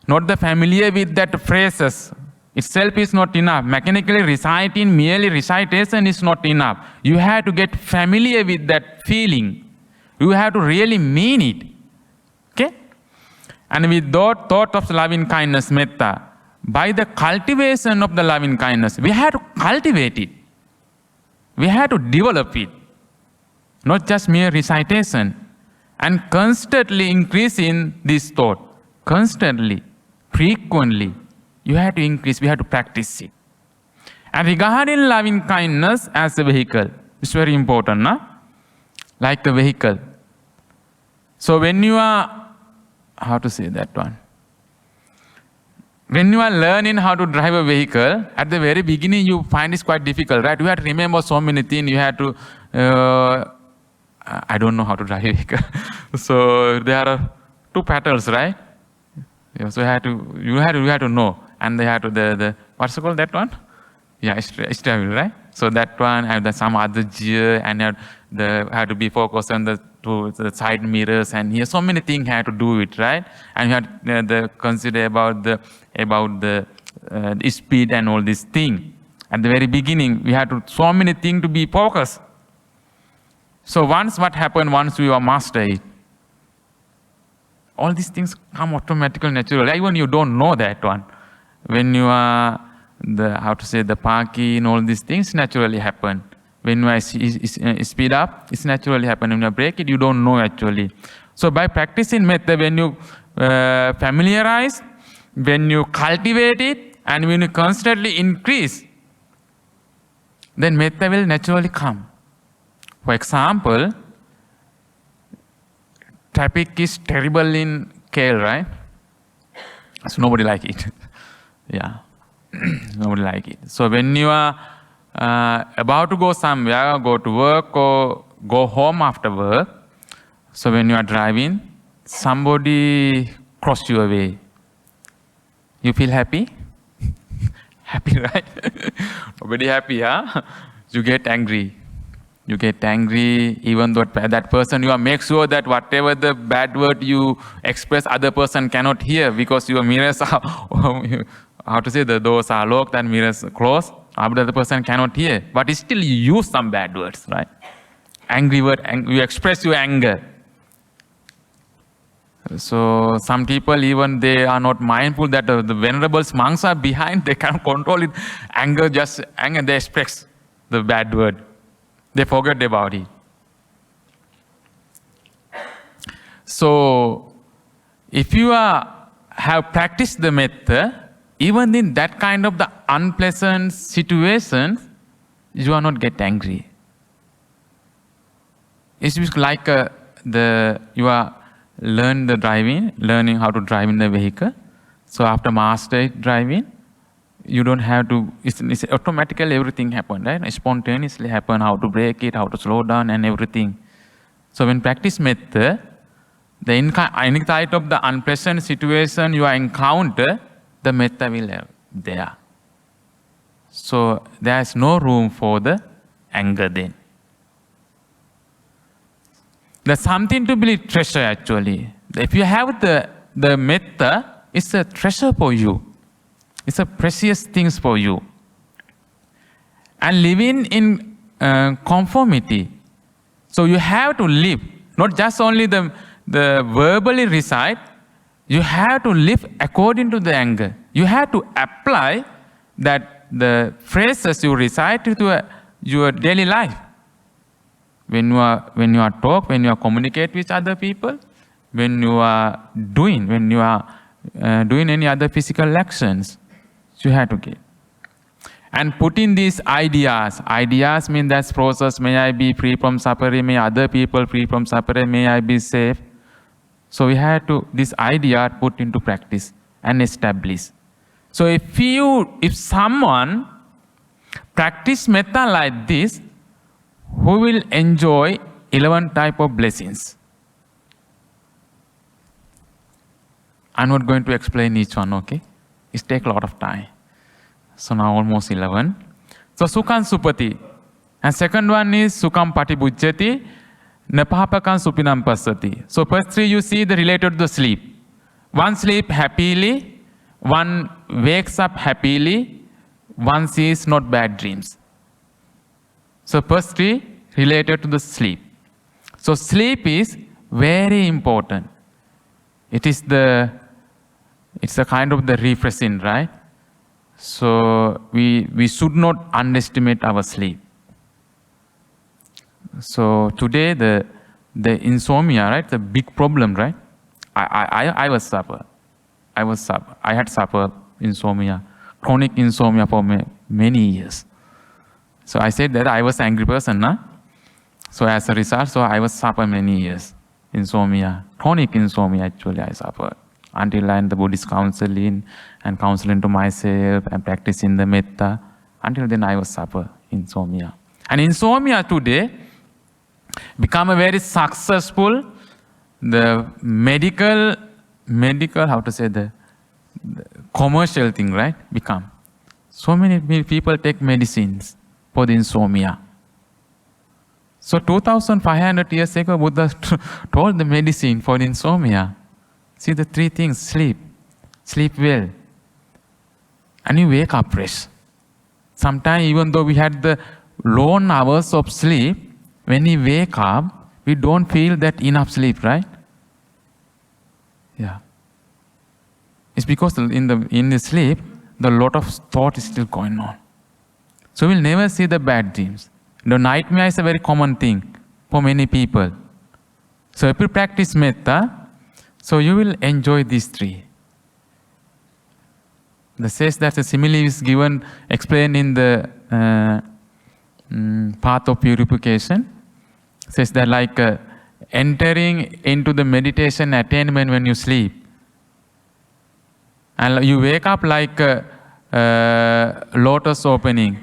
Speaker 1: not the familiar with that phrases. Itself is not enough. Mechanically reciting, merely recitation is not enough. You have to get familiar with that feeling. You have to really mean it. Okay? And with that thought of loving kindness, Metta, by the cultivation of the loving kindness, we have to cultivate it. We have to develop it. Not just mere recitation. And constantly increasing this thought. Constantly, frequently. You have to increase, we have to practice it. And regarding loving kindness as a vehicle, it's very important, no? Like a vehicle. So when you are, how to say that one? When you are learning how to drive a vehicle, at the very beginning you find it's quite difficult, right? You have to remember so many things, you have to, I don't know how to drive a vehicle. So there are 2 pedals, right? So you have to know. And they have to, what's it called, that one? Yeah, steering wheel, right? So that one, and some other gear, and have to be focused on the side mirrors, and here so many things have to do it, right? And you have to consider about the speed and all these things. At the very beginning, we have to so many things to be focused. So once we are master it, all these things come automatically, naturally. Even you don't know that one. When you are the parking, all these things naturally happen. When you speed up, it's naturally happen. When you break it, you don't know actually. So by practicing Metta, when you familiarize, when you cultivate it, and when you constantly increase, then Metta will naturally come. For example, traffic is terrible in KL, right? So nobody like it. Yeah, nobody like it. So when you are about to go somewhere, go to work or go home after work, so when you are driving, somebody cross your way. You feel happy? Happy, right? Nobody happy, huh? You get angry. You get angry, even though that person, you make sure that whatever the bad word you express, other person cannot hear, because your mirrors are, how to say, the doors are locked and mirrors closed, the other person cannot hear. But still you use some bad words, right? Angry word, you express your anger. So some people, even they are not mindful that the venerable monks are behind, they can't control it. Anger, they express the bad word. They forget about it. So if you have practiced the metta, even in that kind of the unpleasant situations, you are not get angry. It's like you are learning how to drive in the vehicle. So after master driving, you don't have to, it's automatically everything happen, right? It spontaneously happen, how to brake it, how to slow down and everything. So when practice metta, any type of the unpleasant situation you encounter, the metta will have there. So there's no room for the anger then. There's something to be treasure actually. If you have the metta, it's a treasure for you. It's a precious things for you. And living in conformity. So you have to live, not just only the verbally recite, you have to live according to the anger. You have to apply that the phrases you recite to your daily life. When you are talk, when you are communicate with other people, when you are doing any other physical actions, you have to get. And put in these ideas. Ideas mean that process, may I be free from suffering, may other people free from suffering, may I be safe. So we have to, this idea put into practice and establish. So if someone practice metta like this, who will enjoy 11 type of blessings. I'm not going to explain each one, okay? It takes a lot of time. So now almost 11. So Sukham Supati. And second one is Sukham Patibujjati, Napapakam Supinam Pasati. So first three you see the related to the sleep. One sleep happily, one wakes up happily, one sees not bad dreams. So first three related to the sleep. So sleep is very important. It's a kind of the refreshing, right? So we should not underestimate our sleep. So today the insomnia, right? The big problem, right? I had suffered insomnia, chronic insomnia for many years. So I said that I was an angry person, nah? So as a result, I was suffered many years. Insomnia, chronic insomnia actually I suffered. Until I in the Buddhist counseling and counseling to myself and practicing the metta. Until then I was suffer insomnia. And insomnia today become a very successful, the medical, how to say, the commercial thing, right? Become. So many people take medicines for the insomnia. So 2,500 years ago, Buddha told the medicine for the insomnia. See the three things: sleep well, and you wake up fresh. Sometimes even though we had the long hours of sleep, when we wake up, we don't feel that enough sleep, right? Yeah. It's because in the sleep, the lot of thought is still going on. So we'll never see the bad dreams. The nightmare is a very common thing for many people. So if you practice metta, so you will enjoy these three. The says that the simile is given, explained in the path of purification. Says that like entering into the meditation attainment when you sleep. And you wake up like lotus opening.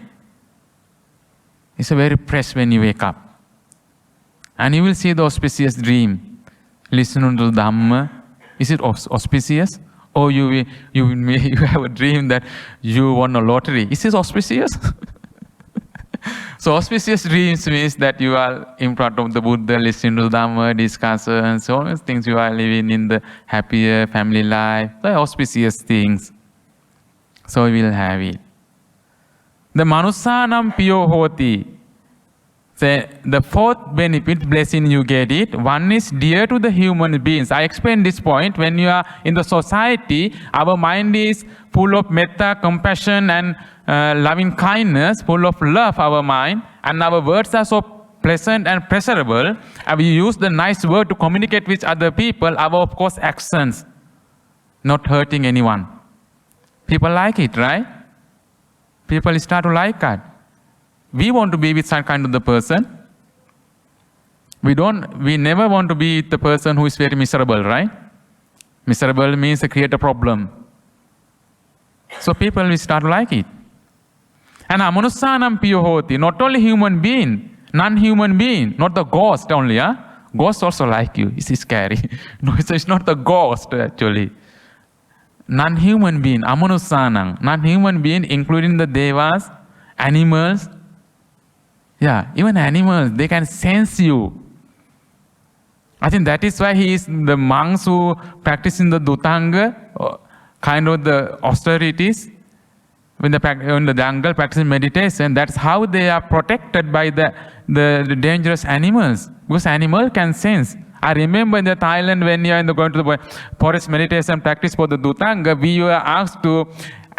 Speaker 1: It's a very fresh when you wake up. And you will see the auspicious dream. Listen to Dhamma. Is it auspicious? Or you have a dream that you won a lottery. Is this auspicious? So auspicious dreams means that you are in front of the Buddha, listening to Dhamma, discussions, so many things. You are living in the happier family life, the auspicious things. So we will have it. The Manusanam Piyo Hoti. The fourth benefit, blessing you get it. One is dear to the human beings. I explained this point. When you are in the society, our mind is full of metta, compassion, and loving kindness, full of love, our mind. And our words are so pleasant and pleasurable. And we use the nice word to communicate with other people. Our, of course, actions, not hurting anyone. People like it, right? People start to like it. We want to be with some kind of the person. We never want to be with the person who is very miserable, right? Miserable means create a problem. So people will start to like it. And amanusanam piyo hoti, not only human being, non-human being, not the ghost only. Ghost also like you. It's scary. No, it's not the ghost actually. Non-human being, amanusanam, non-human being, including the devas, animals. Yeah, even animals, they can sense you. I think that is why the monks who practice in the Dhutanga, kind of the austerities, when in the jungle practicing meditation, that's how they are protected by the dangerous animals. Because animal can sense. I remember in the Thailand when you are going to the forest meditation practice for the Dhutanga, we were asked to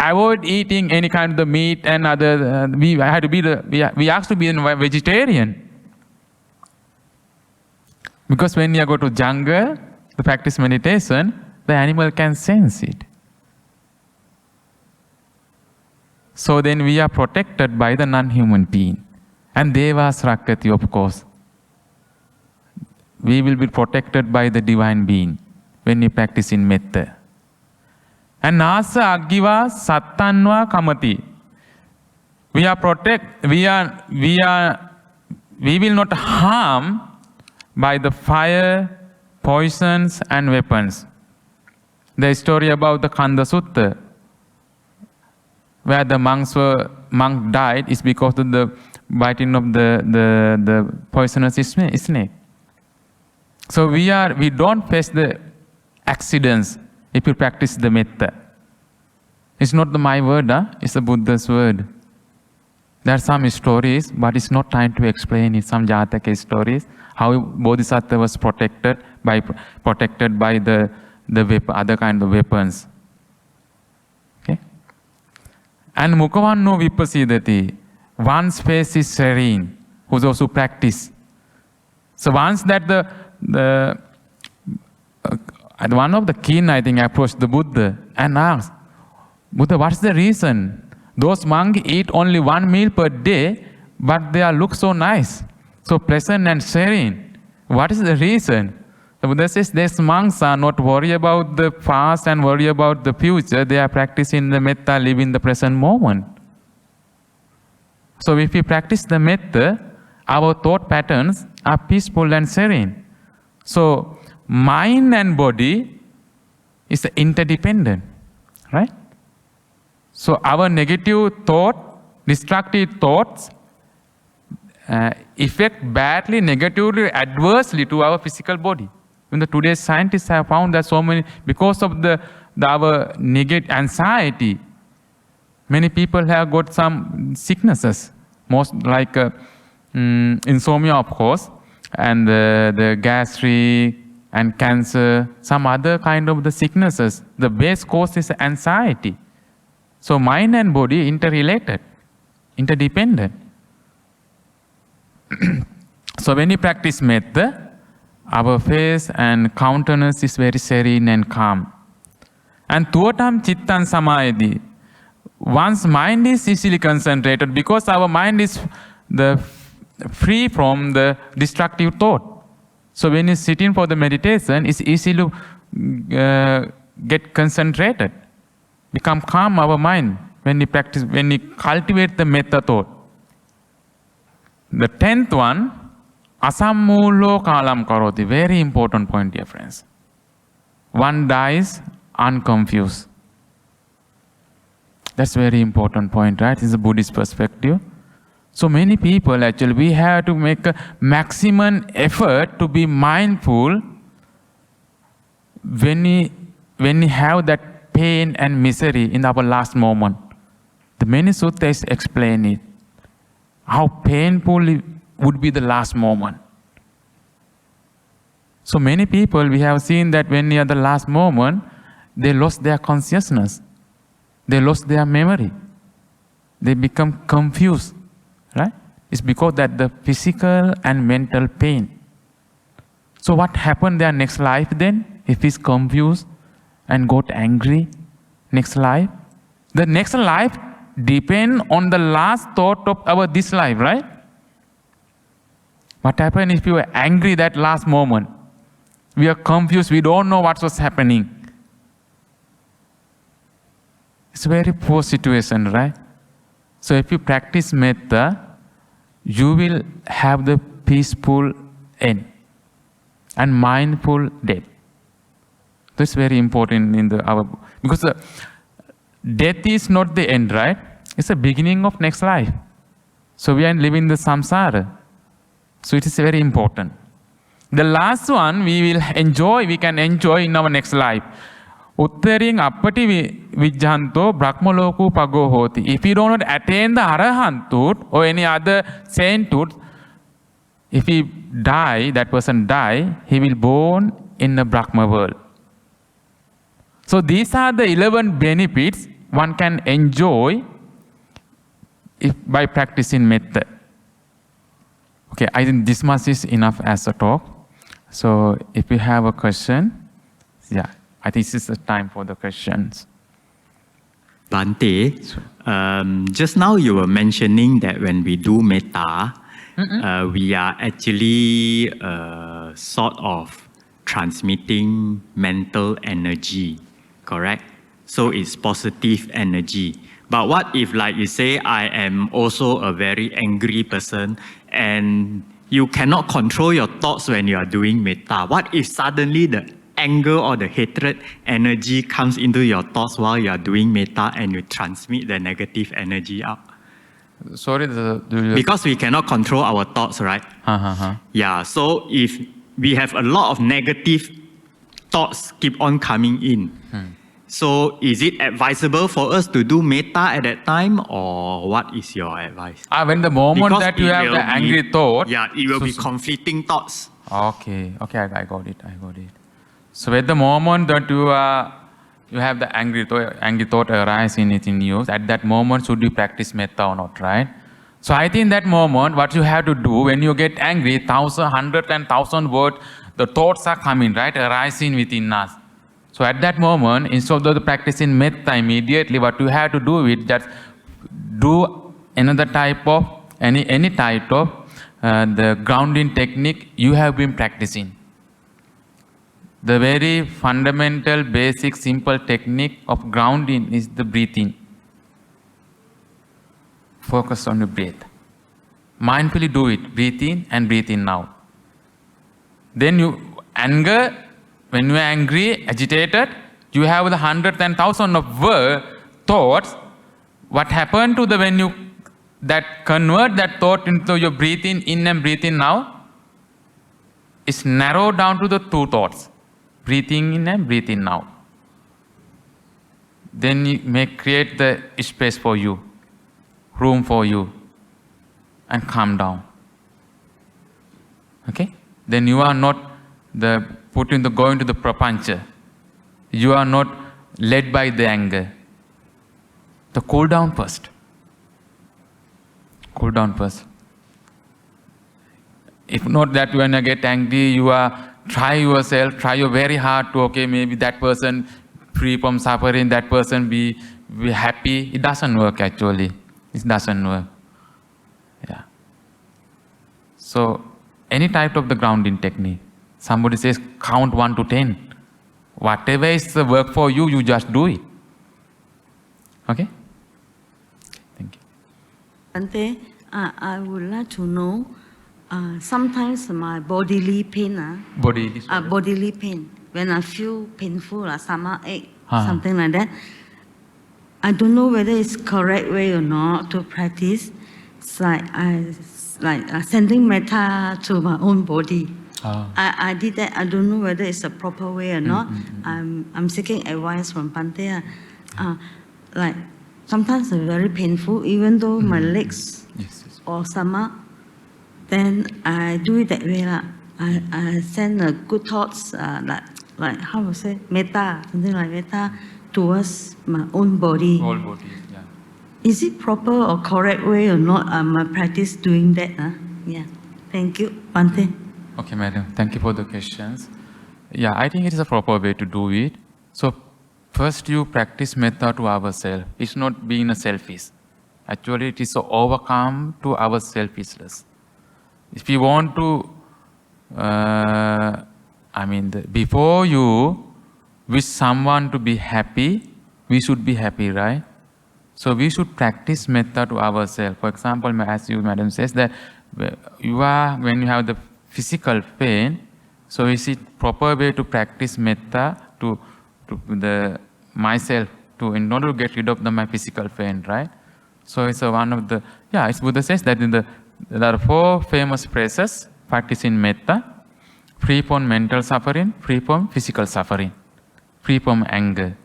Speaker 1: avoid eating any kind of the meat and other. We asked to be a vegetarian. Because when you go to jungle to practice meditation, the animal can sense it. So then we are protected by the non-human being. And Devas Rakati, of course. We will be protected by the divine being when we practice in Metta. And Nasa Agiva Sattanva Kamati. We will not harm by the fire, poisons and weapons. The story about the Kanda Sutta, where the monk died, is because of the biting of the poisonous snake. So we don't face the accidents if you practice the metta. It's not my word, it's the Buddha's word. There are some stories, but it's not time to explain it. Some Jataka stories, how Bodhisattva was protected by the other kind of weapons. Okay? And Mukavanno Vipasidati, one's face is serene, who's also practice. So once that one of the kin, I think, approached the Buddha and asked, Buddha, what's the reason? Those monks eat only one meal per day, but they look so nice, so pleasant and serene. What is the reason? The Buddha says, these monks are not worried about the past and worry about the future. They are practicing the metta, living the present moment. So if we practice the metta, our thought patterns are peaceful and serene. So mind and body is interdependent, right? So our negative thought, destructive thoughts affect badly, negatively, adversely to our physical body. When today's scientists have found that so many, because of our negative anxiety, many people have got some sicknesses, most like insomnia, of course, and the gastric and cancer, some other kind of the sicknesses. The base cause is anxiety. So mind and body interrelated, interdependent. So when we practice metta, our face and countenance is very serene and calm. And tuatam chittan samayadi, one's mind is easily concentrated because our mind is free from the destructive thought. So when you're sitting for the meditation, it's easy to get concentrated, become calm our mind when we practice, when we cultivate the metta thought. The 10th one, asammulo kalam karoti, very important point, dear friends. One dies unconfused. That's very important point, right? It's a Buddhist perspective. So many people actually, we have to make a maximum effort to be mindful when we have that pain and misery in our last moment. The many suttas explain it, how painful it would be the last moment. So many people, we have seen that when near the last moment, they lost their consciousness. They lost their memory. They become confused, right? It's because that the physical and mental pain. So what happened their next life then? If he's confused and got angry, next life? The next life depends on the last thought of our this life, right? What happened if you were angry that last moment? We are confused, we don't know what was happening. It's a very poor situation, right? So if you practice Metta, you will have the peaceful end and mindful death. That's very important in because death is not the end, right? It's the beginning of next life. So we are living the samsara. So it is very important. The last one we can enjoy in our next life. Uttering appati vijjanto brahmaloku pago hoti. If you do not attain the arahantut or any other sainthood, if he die, that person die, he will born in the Brahma world. So these are the 11 benefits one can enjoy by practicing Metta. Okay, I think this much is enough as a talk. So if you have a question, yeah, I think this is the time for the questions.
Speaker 2: Bhante, just now you were mentioning that when we do Metta, we are actually sort of transmitting mental energy, correct? So it's positive energy. But what if, like you say, I am also a very angry person and you cannot control your thoughts when you are doing Metta? What if suddenly the anger or the hatred energy comes into your thoughts while you are doing Metta and you transmit the negative energy out?
Speaker 1: Sorry,
Speaker 2: because we cannot control our thoughts, right? Yeah, so if we have a lot of negative thoughts keep on coming in, so is it advisable for us to do Metta at that time, or what is your advice?
Speaker 1: When the moment because that you have the angry thought,
Speaker 2: yeah, it will be conflicting thoughts.
Speaker 1: Okay, I got it. So at the moment that you have the angry thought arising in you, at that moment should you practice Metta or not, right? So I think that moment, what you have to do when you get angry, 1,000, 100 and 1,000 words, the thoughts are coming, right, arising within us. So at that moment, instead of practicing Metta immediately, what you have to do is just do another type of, any type of the grounding technique you have been practicing. The very fundamental, basic, simple technique of grounding is the breathing. Focus on your breath. Mindfully do it. Breathe in and breathe in now. Then when you are angry, agitated, you have the 100 and 1,000 of thoughts. What happened to when you convert that thought into your breathing in and breathing now? It's narrowed down to the 2 thoughts. Breathing in and breathing now. Then you may create the space for you, room for you, and calm down. Okay? Then you are not going to the prapancha. You are not led by the anger. So cool down first. Cool down first. If not that when you get angry, try your very hard to, okay, maybe that person free from suffering, that person be happy. It doesn't work actually. It doesn't work. Yeah. So any type of the grounding technique. Somebody says count 1 to 10. Whatever is the work for you, you just do it. Okay? Thank you.
Speaker 3: Bhante, I would like to know, sometimes my bodily pain, bodily pain, when I feel painful, stomach ache, something like that, I don't know whether it's correct way or not to practice. it's like sending metta to my own body. I did that. I don't know whether it's the proper way or not. I'm seeking advice from Bhante. Like sometimes it's very painful, even though my legs or stomach. Then I do it that way. I send good thoughts, like how to say, metta, something like metta, towards my own body.
Speaker 1: Whole body, yeah.
Speaker 3: Is it proper or correct way or not? My practice doing that. Yeah. Thank you, Bhante.
Speaker 1: Okay, madam. Thank you for the questions. Yeah, I think it is a proper way to do it. So first you practice metta to ourselves. It's not being a selfish. Actually, it is to overcome to our selfishness. If you want to, before you wish someone to be happy, we should be happy, right? So we should practice metta to ourselves. For example, as you, madam, says that when you have the physical pain, so is it proper way to practice metta to the myself in order to get rid of my physical pain, right? So it's one of the it's Buddha says that there are 4 famous phrases practicing metta: free from mental suffering, free from physical suffering, free from anger,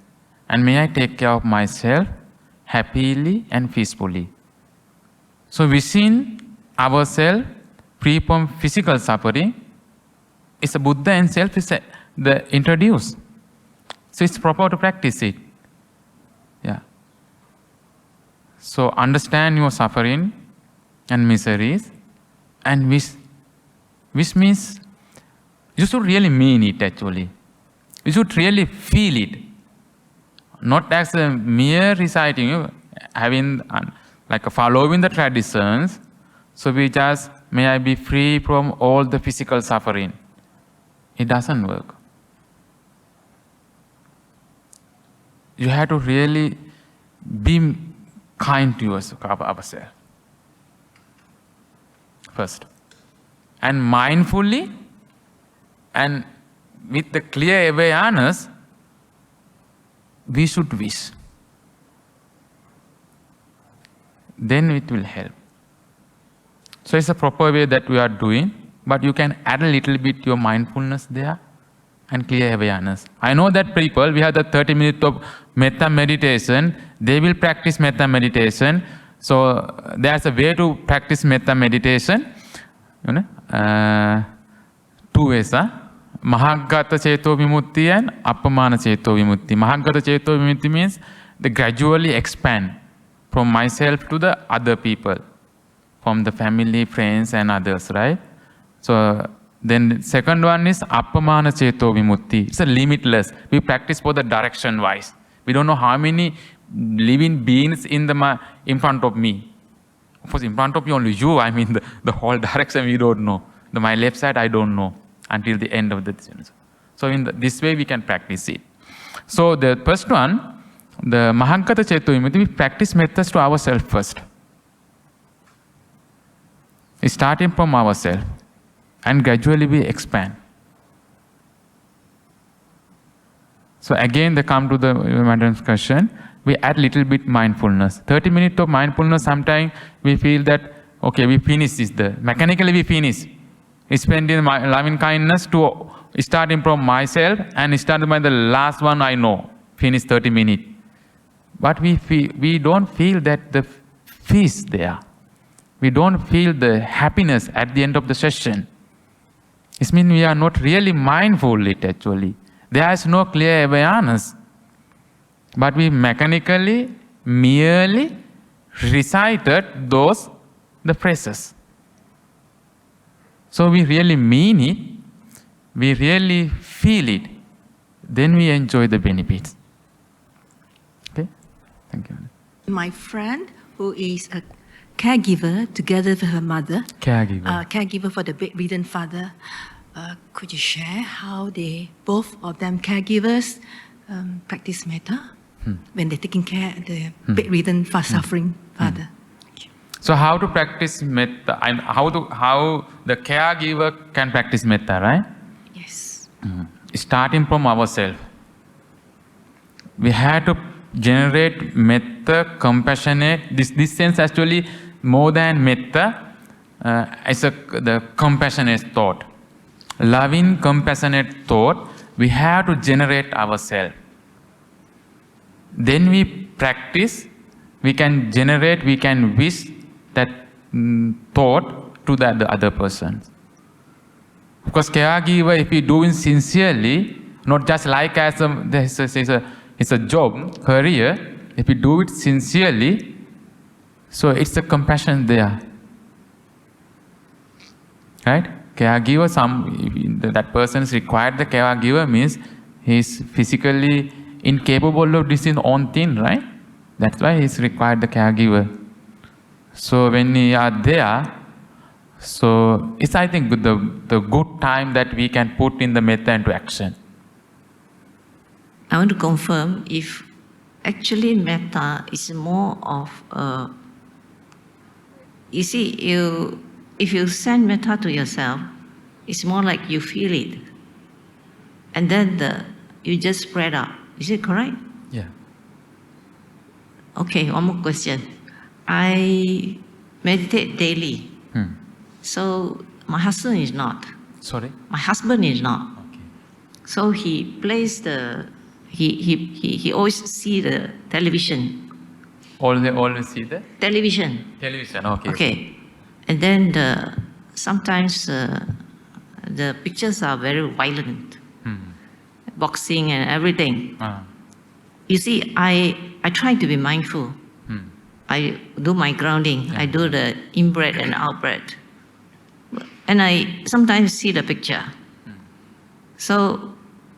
Speaker 1: and may I take care of myself happily and peacefully. So within ourselves, free from physical suffering, is a Buddha and self is the introduced. So it's proper to practice it. Yeah. So understand your suffering and miseries, and which means you should really mean it actually. You should really feel it. Not as a mere reciting, having like following the traditions. So we just, may I be free from all the physical suffering. It doesn't work. You have to really be kind to ourselves first. And mindfully and with the clear awareness, we should wish. Then it will help. So it's a proper way that we are doing, but you can add a little bit your mindfulness there and clear awareness. I know that people, we have the 30 minutes of metta meditation, they will practice metta meditation. So there's a way to practice metta meditation. 2 ways. Mahagata Cheto Vimutti and Appamana Cheto Vimutti. Mahagata Cheto Vimutti means they gradually expand from myself to the other people, from the family, friends and others, right? So then second one is Appamana Cheto Vimutti. It's a limitless. We practice for the direction wise. We don't know how many living beings in front of me. Of course, in front of you only you, the whole direction we don't know. My left side I don't know until the end of the journey. So this way we can practice it. So the first one, the Mahagata Cheto Vimutti, we practice methods to ourselves first. Starting from ourselves and gradually we expand. So again, they come to the madam's question. We add little bit mindfulness. 30 minutes of mindfulness, sometimes we feel that, okay, we finish this. Mechanically we finish. Spending my loving kindness to starting from myself and starting by the last one I know. Finish 30 minutes. But we don't feel that the peace there. We don't feel the happiness at the end of the session. It means we are not really mindful it actually. There is no clear awareness. But we mechanically, merely recited the phrases. So we really mean it, we really feel it, then we enjoy the benefits. Okay? Thank you.
Speaker 4: My friend who is a caregiver together with her mother. Caregiver for the bedridden father. Could you share how both of them caregivers practice metta when they're taking care of the bedridden suffering father?
Speaker 1: So how to practice metta and how the caregiver can practice metta, right?
Speaker 4: Yes.
Speaker 1: Starting from ourselves. We have to generate metta, compassionate. This sense actually, more than metta, the compassionate thought. Loving, compassionate thought, we have to generate ourselves. Then we practice, we can generate, we can wish that thought to the other person. Because caregiver, if we do it sincerely, not just like as it's a job, career, if we do it sincerely, so it's a compassion there. Right? Caregiver, that person is required the caregiver means he is physically incapable of doing his own thing, right? That's why he is required the caregiver. So when we are there, so it's I think the good time that we can put in the metta into action.
Speaker 5: I want to confirm if actually metta is more of you see, if you send metta to yourself, it's more like you feel it. And then you just spread out. Is it correct?
Speaker 1: Yeah.
Speaker 5: Okay, one more question. I meditate daily. So my husband is not.
Speaker 1: Sorry?
Speaker 5: My husband is not.
Speaker 1: Okay.
Speaker 5: So he plays he always see the television.
Speaker 1: Always see the?
Speaker 5: Television.
Speaker 1: Television, okay.
Speaker 5: Okay. And then sometimes the pictures are very violent. Boxing and everything. You see, I try to be mindful. I do my grounding. I do the in-breath and out-breath. And I sometimes see the picture. So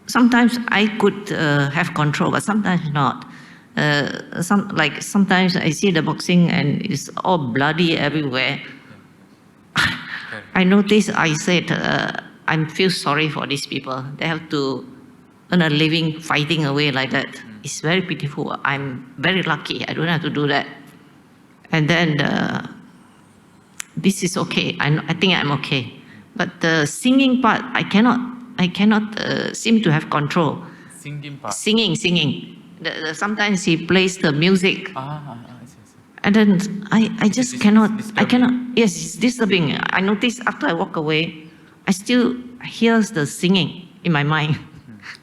Speaker 5: sometimes I could have control, but sometimes not. Sometimes I see the boxing and it's all bloody everywhere. I noticed, I said, I feel sorry for these people. They have to earn a living fighting away like that. It's very pitiful. I'm very lucky. I don't have to do that. And then this is okay. I think I'm okay. But the singing part, I cannot seem to have control.
Speaker 1: Singing part?
Speaker 5: Singing. Sometimes he plays the music. And then I just cannot. Yes, it's disturbing. I notice after I walk away, I still hear the singing in my mind.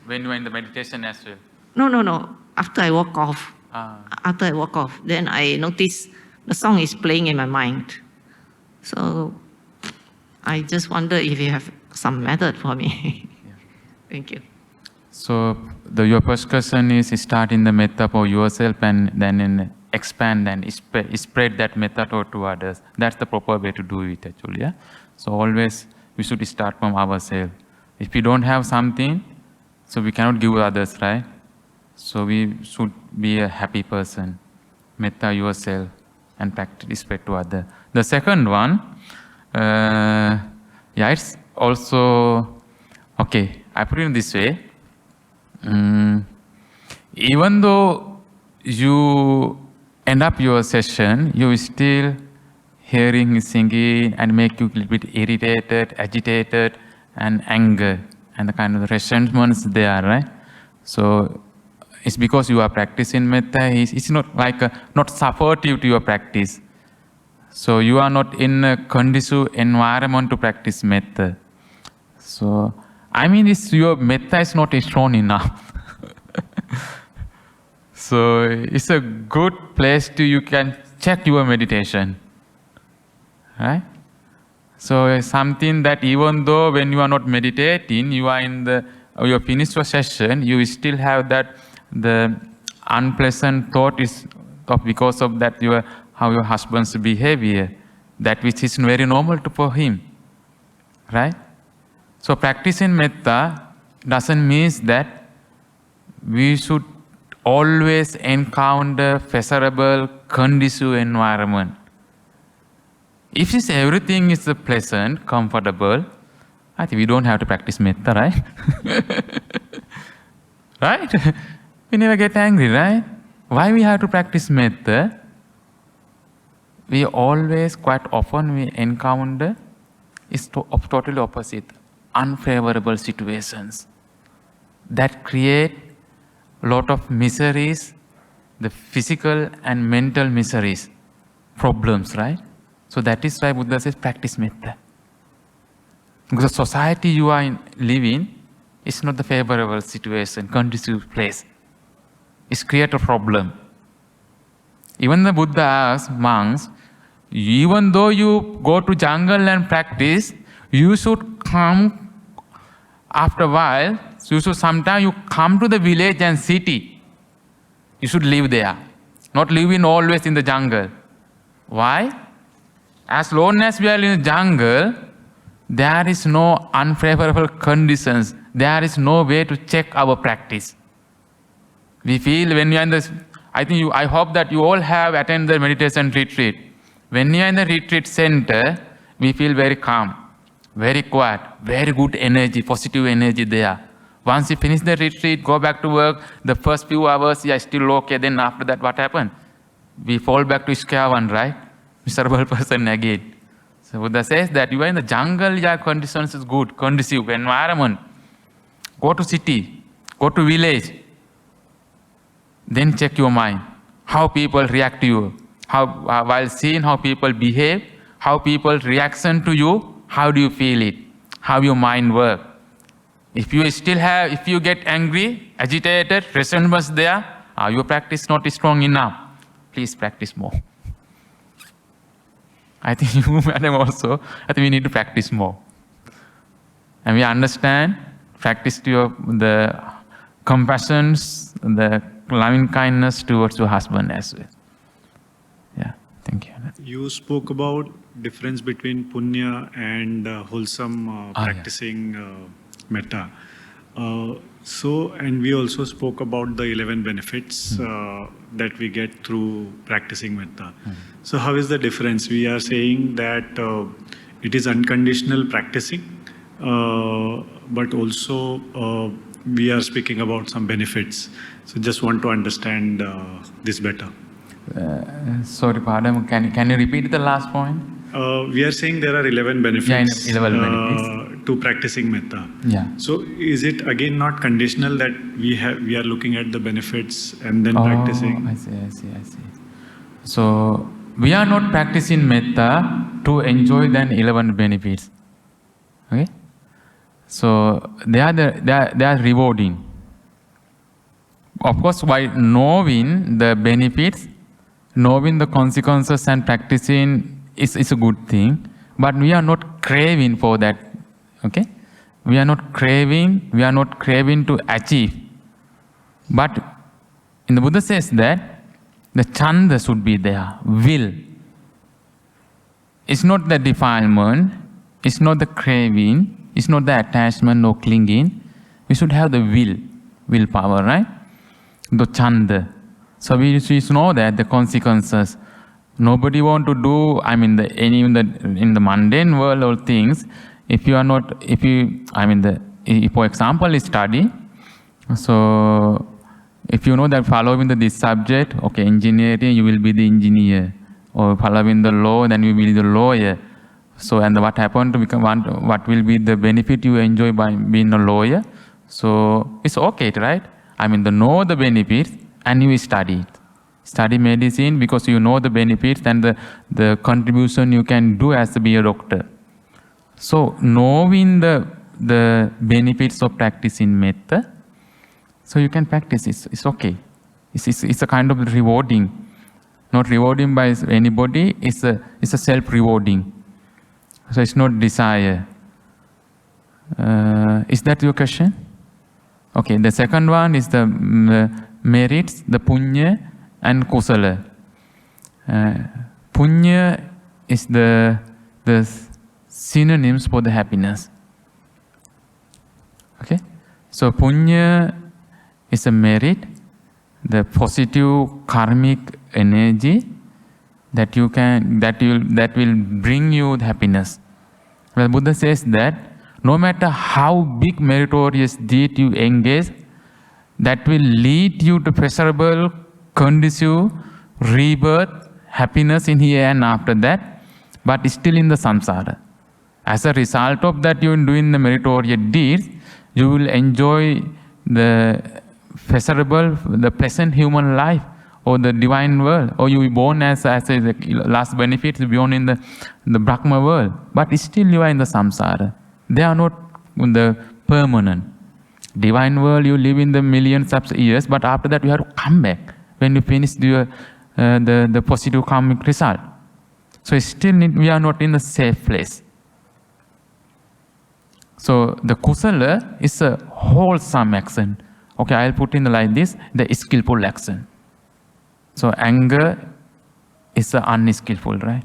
Speaker 1: When you're in the meditation as well?
Speaker 5: No. After I walk off. After I walk off, then I notice the song is playing in my mind. So I just wonder if you have some method for me. Thank you.
Speaker 1: So your first question is start in the metta for yourself and then expand and spread that metta to others. That's the proper way to do it actually. Yeah? So always we should start from ourselves. If we don't have something, so we cannot give others, right? So we should be a happy person. Metta yourself and practice spread to others. The second one, it's also, okay, I put it this way. Even though you end up your session, you still hearing singing and make you a little bit irritated, agitated, and anger, and the kind of resentments there, right? So it's because you are practicing metta. It's not like not supportive to your practice. So you are not in a conducive environment to practice metta. So I mean, your metta is not strong enough. So it's a good place you can check your meditation, right? So it's something that even though when you are not meditating, you are you finish your session, you still have the unpleasant thought is because of that how your husband's behavior, that which is very normal for him, right? So practicing metta doesn't mean that we should always encounter favorable, conducive environment. If everything is pleasant, comfortable, I think we don't have to practice metta, right? Right? We never get angry, right? Why we have to practice metta? We always, quite often, we encounter is totally opposite. Unfavorable situations that create a lot of miseries, the physical and mental miseries, problems, right? So that is why Buddha says practice metta. Because the society you are living is not the favorable situation, conducive place. It's create a problem. Even the Buddha asks monks, even though you go to jungle and practice, you should come after a while. You should sometimes you come to the village and city. You should live there, not living always in the jungle. Why? As long as we are in the jungle, there is no unfavorable conditions. There is no way to check our practice. We feel when we are in the, I hope that you all have attended the meditation retreat. When you are in the retreat center, we feel very calm, very quiet, very good energy, positive energy there. Once you finish the retreat, go back to work, the first few hours, you are still okay. Then after that, what happened? We fall back to square one, right? Miserable person again. So Buddha says that you are in the jungle, your conditions is good, conducive environment. Go to city, go to village. Then check your mind, how people react to you. While seeing how people behave, how people reaction to you, how do you feel it? How your mind work? If you get angry, agitated, resentment there, your practice not strong enough. Please practice more. I think you, madam, also, I think we need to practice more. And we understand, practice the compassion, the loving kindness towards your husband as well. Yeah, thank you.
Speaker 6: You spoke about difference between punya and wholesome practicing metta. And we also spoke about the 11 benefits that we get through practicing metta. So how is the difference? We are saying that it is unconditional practicing, but also we are speaking about some benefits. So just want to understand this better.
Speaker 1: Sorry, pardon. Can you repeat the last point?
Speaker 6: We are saying there are 11 benefits,
Speaker 1: 11 benefits
Speaker 6: to practicing metta.
Speaker 1: Yeah.
Speaker 6: So is it again not conditional that we are looking at the benefits and then practicing?
Speaker 1: I see. So we are not practicing metta to enjoy the 11 benefits. Okay. So they are rewarding. Of course, by knowing the benefits, knowing the consequences and practicing is a good thing, but we are not craving for that. Okay, we are not craving to achieve. But in the Buddha says that the chanda should be there, will. It's not the defilement, it's not the craving, it's not the attachment or clinging. We should have the willpower, right? The chanda. So we should know that the consequences. Nobody want to do, in the mundane world or things, for example, study. So if you know that following this subject, okay, engineering, you will be the engineer. Or following the law, then you will be the lawyer. So, and what happened to become what will be the benefit you enjoy by being a lawyer? So it's okay, right? Know the benefits and you study it. Study medicine because you know the benefits and the contribution you can do as to be a doctor. So knowing the benefits of practicing metta, so you can practice it. It's okay. It's a kind of rewarding. Not rewarding by anybody, it's a self-rewarding. So it's not desire. Is that your question? Okay, the second one is the merits, the punya and kusala. Punya is the synonyms for the happiness. Okay, so punya is a merit, the positive karmic energy that will bring you the happiness. Well, Buddha says that no matter how big meritorious deed you engage, that will lead you to pleasurable, conducive rebirth, happiness in here and after that, but still in the samsara. As a result of that, you doing the meritorious deeds, you will enjoy the pleasurable, the pleasant human life or the divine world, or you were born as a last benefit, born in the Brahma world, but still you are in the samsara. They are not the permanent. Divine world, you live in the millions of years, but after that you have to come back when you finish your the positive karmic result. So still we are not in the safe place. So the kusala is a wholesome action. Okay, I'll put in like this, the skillful action. So anger is unskillful, right?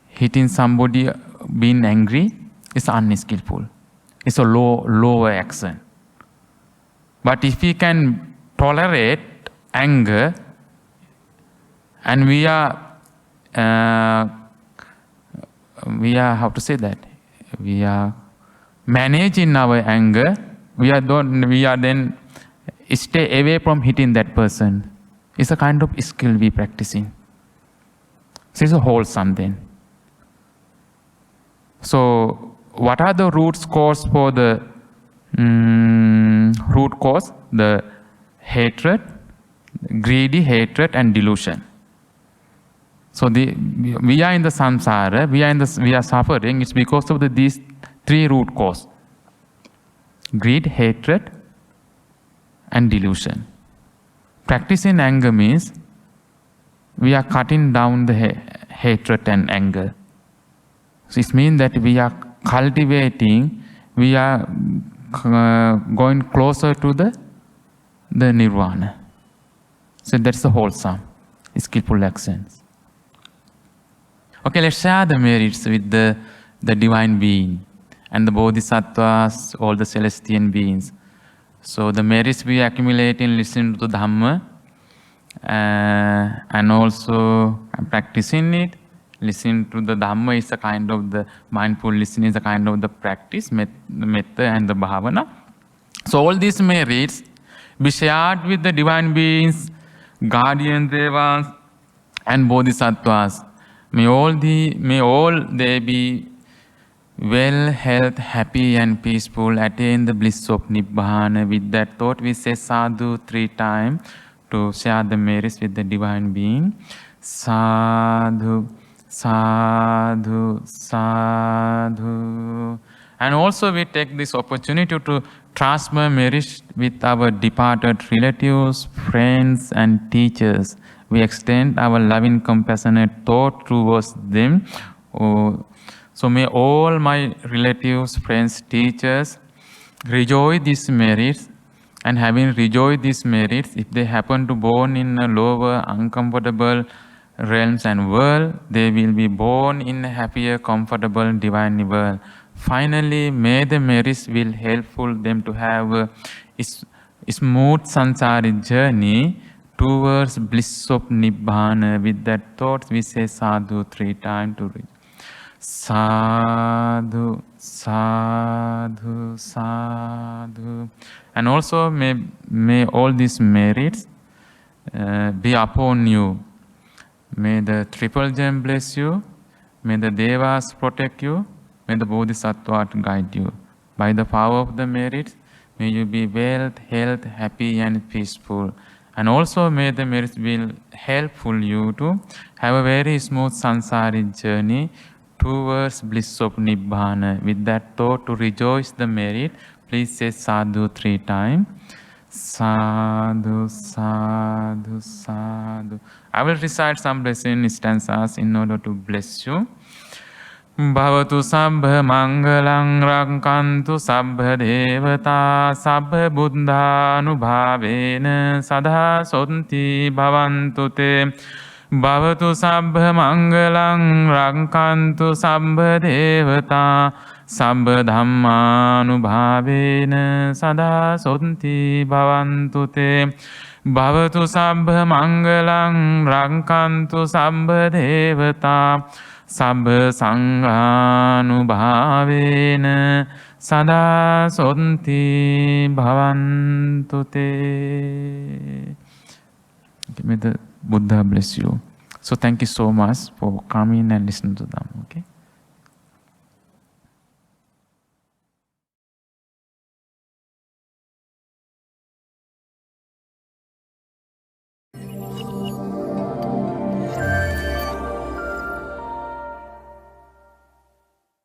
Speaker 1: Hitting somebody, being angry is unskillful. It's a lower action. But if we can tolerate anger, and we are how to say that? We are managing our anger. We are then stay away from hitting that person. It's a kind of skill we practicing. So it's a wholesome thing. So what are the root cause for the root cause? The hatred, greedy hatred, and delusion. So we are in the samsara. We are suffering. It's because of these three root cause: greed, hatred, and delusion. Practicing anger means we are cutting down the hatred and anger. So it means that we are cultivating, we are going closer to the nirvana. So that's the wholesome, skillful actions. Okay, let's share the merits with the divine being and the bodhisattvas, all the celestial beings. So the merits we accumulate in listening to the Dhamma and also practicing it. Listening to the Dhamma is a kind of the mindful listening, is a kind of the practice, Metta and the Bhavana. So all these merits be shared with the divine beings, guardian devas, and bodhisattvas. May all they be well, health, happy and peaceful, attain the bliss of Nibbana. With that thought, we say sadhu 3 times to share the merits with the divine being. Sadhu, sadhu, sadhu. And also we take this opportunity to transfer merits with our departed relatives, friends and teachers. We extend our loving, compassionate thought towards them. So may all my relatives, friends, teachers rejoice these merits, and having rejoiced these merits, if they happen to born in a lower, uncomfortable realms and world, they will be born in a happier, comfortable, divine world. Finally, may the merits will helpful them to have a smooth samsara journey towards bliss of Nibbana. With that thought, we say sadhu 3 times to reach. Sadhu, sadhu, sadhu. And also may all these merits be upon you. May the triple gem bless you. May the devas protect you. May the bodhisattva guide you. By the power of the merits, may you be wealth, health, happy and peaceful. And also may the merits will helpful you to have a very smooth samsara journey towards bliss of Nibbana. With that thought, to rejoice the merit, please say sadhu 3 times. Sadhu, sadhu, sadhu. I will recite some blessing stanzas in order to bless you. Bhavatu sabbha mangalang rakkantu sabbha devata sabbha buddhanubhavena sadha sonti bhavantu te. Bhavatu sabbha mangalang rakkantu sabbha devata sabbha dhammanubhavena sadha sonti bhavantu te. Bhavatu sabbha mangalang rakkantu sabbha devata sabbha sanghanubhavena sada sonti bhavantu te. May the Buddha bless you. So thank you so much for coming and listening to them. Okay.